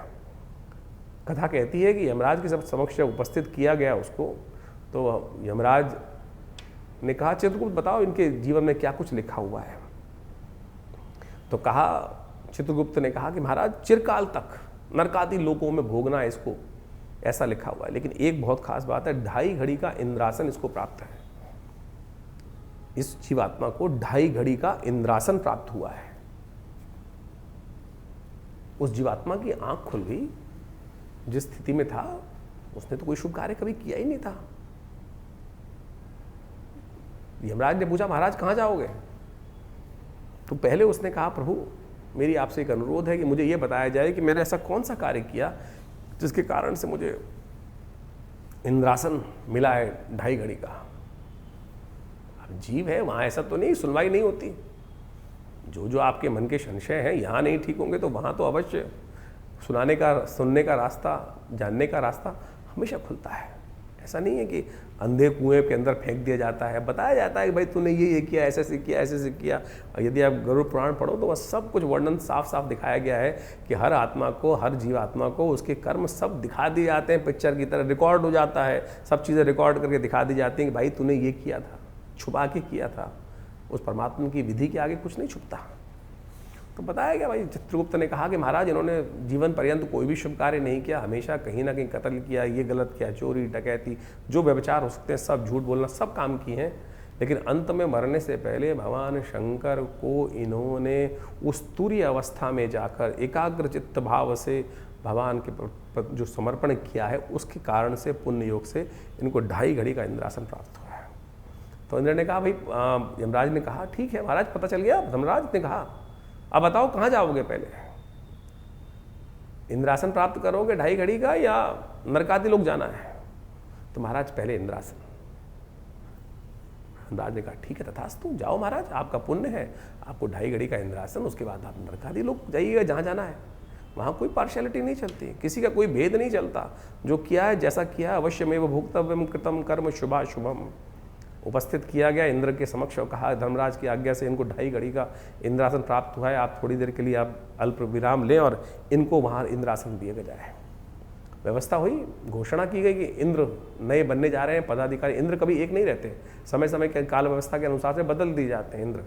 कथा कहती है कि यमराज के समक्ष उपस्थित किया गया उसको, तो यमराज ने कहा चित्रगुप्त बताओ इनके जीवन में क्या कुछ लिखा हुआ है। तो कहा, चित्रगुप्त ने कहा कि महाराज चिरकाल तक नरकादि लोकों में भोगना है इसको, ऐसा लिखा हुआ है। लेकिन एक बहुत खास बात है, 2.5 घड़ी का इंद्रासन इसको प्राप्त है। इस जीवात्मा को 2.5 घड़ी का इंद्रासन प्राप्त हुआ है। उस जीवात्मा की आंख खुल गई, जिस स्थिति में था उसने तो कोई शुभ कार्य कभी किया ही नहीं था। यमराज ने पूछा, महाराज कहाँ जाओगे? तो पहले उसने कहा, प्रभु मेरी आपसे एक अनुरोध है कि मुझे यह बताया जाए कि मैंने ऐसा कौन सा कार्य किया जिसके कारण से मुझे इंद्रासन मिला है 2.5 घड़ी का। अब जीव है, वहाँ ऐसा तो नहीं, सुनवाई नहीं होती। जो आपके मन के संशय हैं यहाँ नहीं ठीक होंगे तो वहाँ तो अवश्य सुनने का रास्ता, जानने का रास्ता हमेशा खुलता है। ऐसा नहीं है कि अंधे कुएं के अंदर फेंक दिया जाता है, बताया जाता है कि भाई तूने ये किया, ऐसे से किया, ऐसे से किया। यदि आप गरुड़ पुराण पढ़ो तो वह सब कुछ वर्णन साफ साफ दिखाया गया है कि हर आत्मा को, हर जीवात्मा को उसके कर्म सब दिखा दिए जाते हैं, पिक्चर की तरह रिकॉर्ड हो जाता है। सब चीज़ें रिकॉर्ड करके दिखा दी जाती हैं कि भाई तूने ये किया था, छुपा के किया था। उस परमात्मा की विधि के आगे कुछ नहीं छुपता। तो बताया गया, भाई चित्रगुप्त ने कहा कि महाराज इन्होंने जीवन पर्यंत कोई भी शुभ कार्य नहीं किया, हमेशा कहीं ना कहीं कत्ल किया, ये गलत किया, चोरी डकैती, जो व्यभिचार हो सकते हैं सब, झूठ बोलना, सब काम किए हैं। लेकिन अंत में मरने से पहले भगवान शंकर को इन्होंने उस तुरीय अवस्था में जाकर एकाग्र चित्त भाव से भगवान के जो समर्पण किया है, उसके कारण से, पुण्य योग से इनको 2.5 घड़ी का इंद्रासन प्राप्त हुआ है। तो इंद्र ने कहा, भाई यमराज ने कहा, ठीक है महाराज पता चल गया। धर्मराज ने कहा, अब बताओ कहाँ जाओगे? पहले इंद्रासन प्राप्त करोगे 2.5 घड़ी का या नरकादि लोक जाना है? तो महाराज पहले इंद्रासन। धर्मराज ने कहा, ठीक है तथास्तु, जाओ महाराज, आपका पुण्य है, आपको 2.5 घड़ी का इंद्रासन, उसके बाद आप नरकादि लोक जाइएगा जहाँ जाना है। वहाँ कोई पार्शियलिटी नहीं चलती, किसी का कोई भेद नहीं चलता। जो किया है, जैसा किया है, अवश्यमेव भोक्तव्यम कृतम कर्म शुभाशुभम उपस्थित किया गया इंद्र के समक्ष और कहा, धर्मराज की आज्ञा से इनको 2.5 घड़ी का इंद्रासन प्राप्त हुआ है, आप थोड़ी देर के लिए आप अल्प विराम लें और इनको वहाँ इंद्रासन दिया जाए। व्यवस्था हुई, घोषणा की गई कि इंद्र नए बनने जा रहे हैं पदाधिकारी। इंद्र कभी एक नहीं रहते, समय समय के काल व्यवस्था के अनुसार से बदल दिए जाते हैं इंद्र।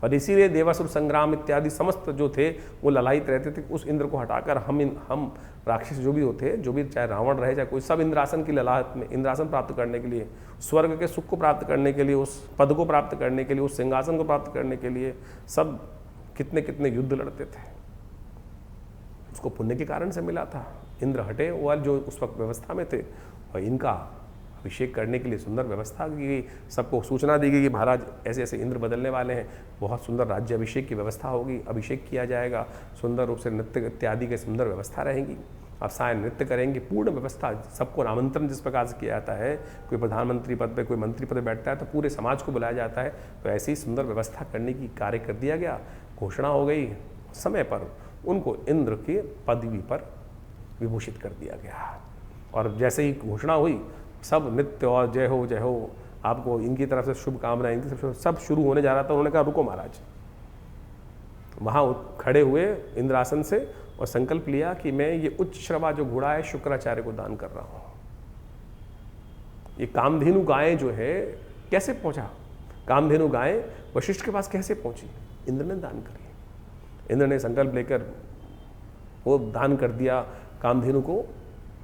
और इसीलिए देवासुर संग्राम इत्यादि समस्त जो थे वो ललायित रहते थे। उस इंद्र को हटाकर हम राक्षस जो भी होते, जो भी, चाहे रावण रहे चाहे कोई, सब इंद्रासन की ललाहट में, इंद्रासन प्राप्त करने के लिए, स्वर्ग के सुख को प्राप्त करने के लिए, उस पद को प्राप्त करने के लिए, उस सिंहासन को प्राप्त करने के लिए सब कितने कितने युद्ध लड़ते थे। उसको पुण्य के कारण से मिला था। इंद्र हटे वो जो उस वक्त व्यवस्था में थे, और इनका अभिषेक करने के लिए सुंदर व्यवस्था की गई। सबको सूचना दी गई कि महाराज ऐसे ऐसे इंद्र बदलने वाले हैं, बहुत सुंदर राज्य अभिषेक की व्यवस्था होगी, अभिषेक किया जाएगा, सुंदर रूप से नृत्य इत्यादि की सुंदर व्यवस्था रहेगी, आप साय नृत्य करेंगे, पूर्ण व्यवस्था। सबको आमंत्रण जिस प्रकार से किया जाता है, कोई प्रधानमंत्री पद पे, कोई मंत्री पद पे बैठता है तो पूरे समाज को बुलाया जाता है, तो ऐसी सुंदर व्यवस्था करने की कार्य कर दिया गया। घोषणा हो गई, समय पर उनको इंद्र के पदवी पर विभूषित कर दिया गया। और जैसे ही घोषणा हुई, सब नृत्य और जय हो, आपको इनकी तरफ से शुभकामनाएं, इनकी तरफ से सब शुरू होने जा रहा था। उन्होंने कहा, रुको महाराज। वहाँ खड़े हुए इंद्रासन से और संकल्प लिया कि मैं ये उच्च श्रवा जो घोड़ा है शुक्राचार्य को दान कर रहा हूँ। ये कामधेनु गायें जो है कैसे पहुँचा? कामधेनु गायें वशिष्ठ के पास कैसे पहुँची? इंद्र ने दान करी। इंद्र ने संकल्प लेकर वो दान कर दिया कामधेनु को,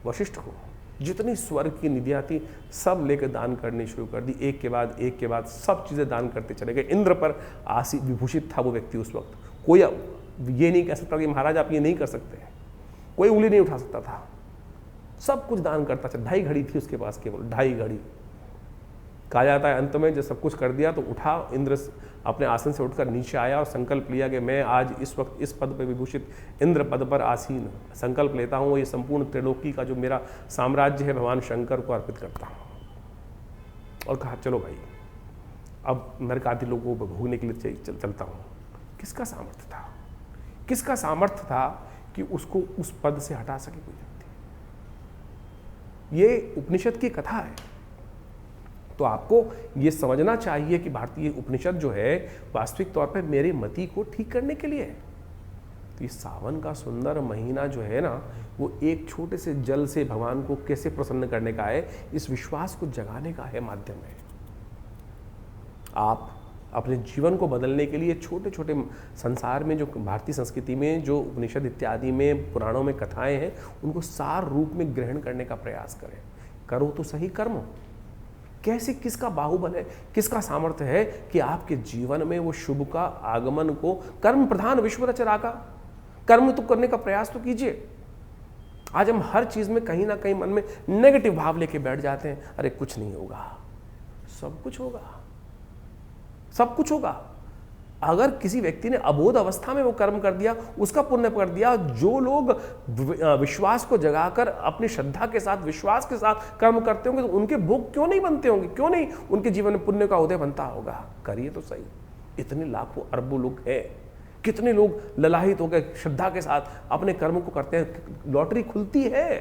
वशिष्ठ को। जितनी स्वर्ग की निधियाँ थी सब लेकर दान करनी शुरू कर दी, एक के बाद सब चीज़ें दान करते चले गए। इंद्र पर आसी विभूषित था वो व्यक्ति उस वक्त। कोई ये नहीं कह सकता कि महाराज आप ये नहीं कर सकते, कोई उंगली नहीं उठा सकता था, सब कुछ दान करता था। 2.5 घड़ी थी उसके पास, केवल 2.5 घड़ी। कहा जाता है अंत में जब सब कुछ कर दिया तो उठा इंद्र, अपने आसन से उठकर नीचे आया और संकल्प लिया कि मैं आज इस वक्त इस पद पर विभूषित इंद्र पद पर आसीन संकल्प लेता हूँ, ये संपूर्ण त्रिलोकी का जो मेरा साम्राज्य है भगवान शंकर को अर्पित करता हूँ। और कहा, चलो भाई अब नरकादि लोगों को भोगने के लिए चलता हूँ। किसका सामर्थ्य था? किसका सामर्थ्य था कि उसको उस पद से हटा सके कोई व्यक्ति? ये उपनिषद की कथा है। तो आपको ये समझना चाहिए कि भारतीय उपनिषद जो है वास्तविक तौर पर मेरे मति को ठीक करने के लिए है। तो ये सावन का सुंदर महीना जो है ना, वो एक छोटे से जल से भगवान को कैसे प्रसन्न करने का है, इस विश्वास को जगाने का है, माध्यम है। आप अपने जीवन को बदलने के लिए छोटे छोटे संसार में जो भारतीय संस्कृति में जो उपनिषद इत्यादि में पुराणों में कथाएं हैं उनको सार रूप में ग्रहण करने का प्रयास करें। करो तो सही कर्म। कैसे, किसका बाहुबल है, किसका सामर्थ्य है कि आपके जीवन में वो शुभ का आगमन को, कर्म प्रधान विश्व रचना का कर्म तो करने का प्रयास तो कीजिए। आज हम हर चीज में कहीं ना कहीं मन में नेगेटिव भाव लेके बैठ जाते हैं, अरे कुछ नहीं होगा। सब कुछ होगा, सब कुछ होगा। अगर किसी व्यक्ति ने अबोध अवस्था में वो कर्म कर दिया, उसका पुण्य कर दिया। जो लोग विश्वास को जगाकर अपनी श्रद्धा के साथ, विश्वास के साथ कर्म करते होंगे तो उनके भोग क्यों नहीं बनते होंगे, क्यों नहीं उनके जीवन में पुण्य का उदय बनता होगा। करिए तो सही। इतने लाखों अरबों लोग हैं, कितने लोग ललाहित होकर श्रद्धा के साथ अपने कर्म को करते हैं। लॉटरी खुलती है।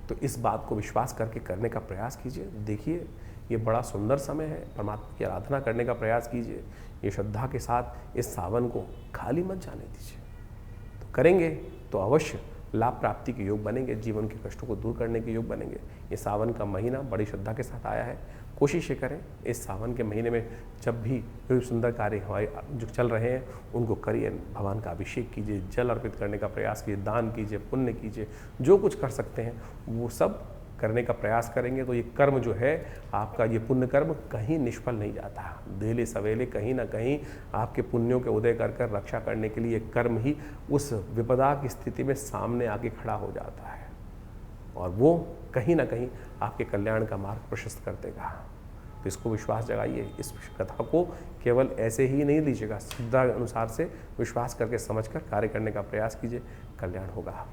तो इस बात को विश्वास करके करने का प्रयास कीजिए। देखिए ये बड़ा सुंदर समय है, परमात्मा की आराधना करने का प्रयास कीजिए। ये श्रद्धा के साथ इस सावन को खाली मत जाने दीजिए। तो करेंगे तो अवश्य लाभ प्राप्ति के योग बनेंगे, जीवन के कष्टों को दूर करने के योग बनेंगे। ये सावन का महीना बड़ी श्रद्धा के साथ आया है। कोशिश ये करें इस सावन के महीने में जब भी कोई सुंदर कार्य हमारे जो चल रहे हैं उनको करिए। भगवान का अभिषेक कीजिए, जल अर्पित करने का प्रयास कीजिए, दान कीजिए, पुण्य कीजिए, जो कुछ कर सकते हैं वो सब करने का प्रयास करेंगे तो ये कर्म जो है आपका, ये पुण्य कर्म कहीं निष्फल नहीं जाता। देले सवेले कहीं ना कहीं आपके पुण्यों के उदय कर रक्षा करने के लिए कर्म ही उस विपदा की स्थिति में सामने आके खड़ा हो जाता है और वो कहीं ना कहीं आपके कल्याण का मार्ग प्रशस्त कर देगा। तो इसको विश्वास जगाइए। इस कथा को केवल ऐसे ही नहीं लीजिएगा, श्रद्धा अनुसार से विश्वास करके समझकर कार्य करने का प्रयास कीजिए, कल्याण होगा।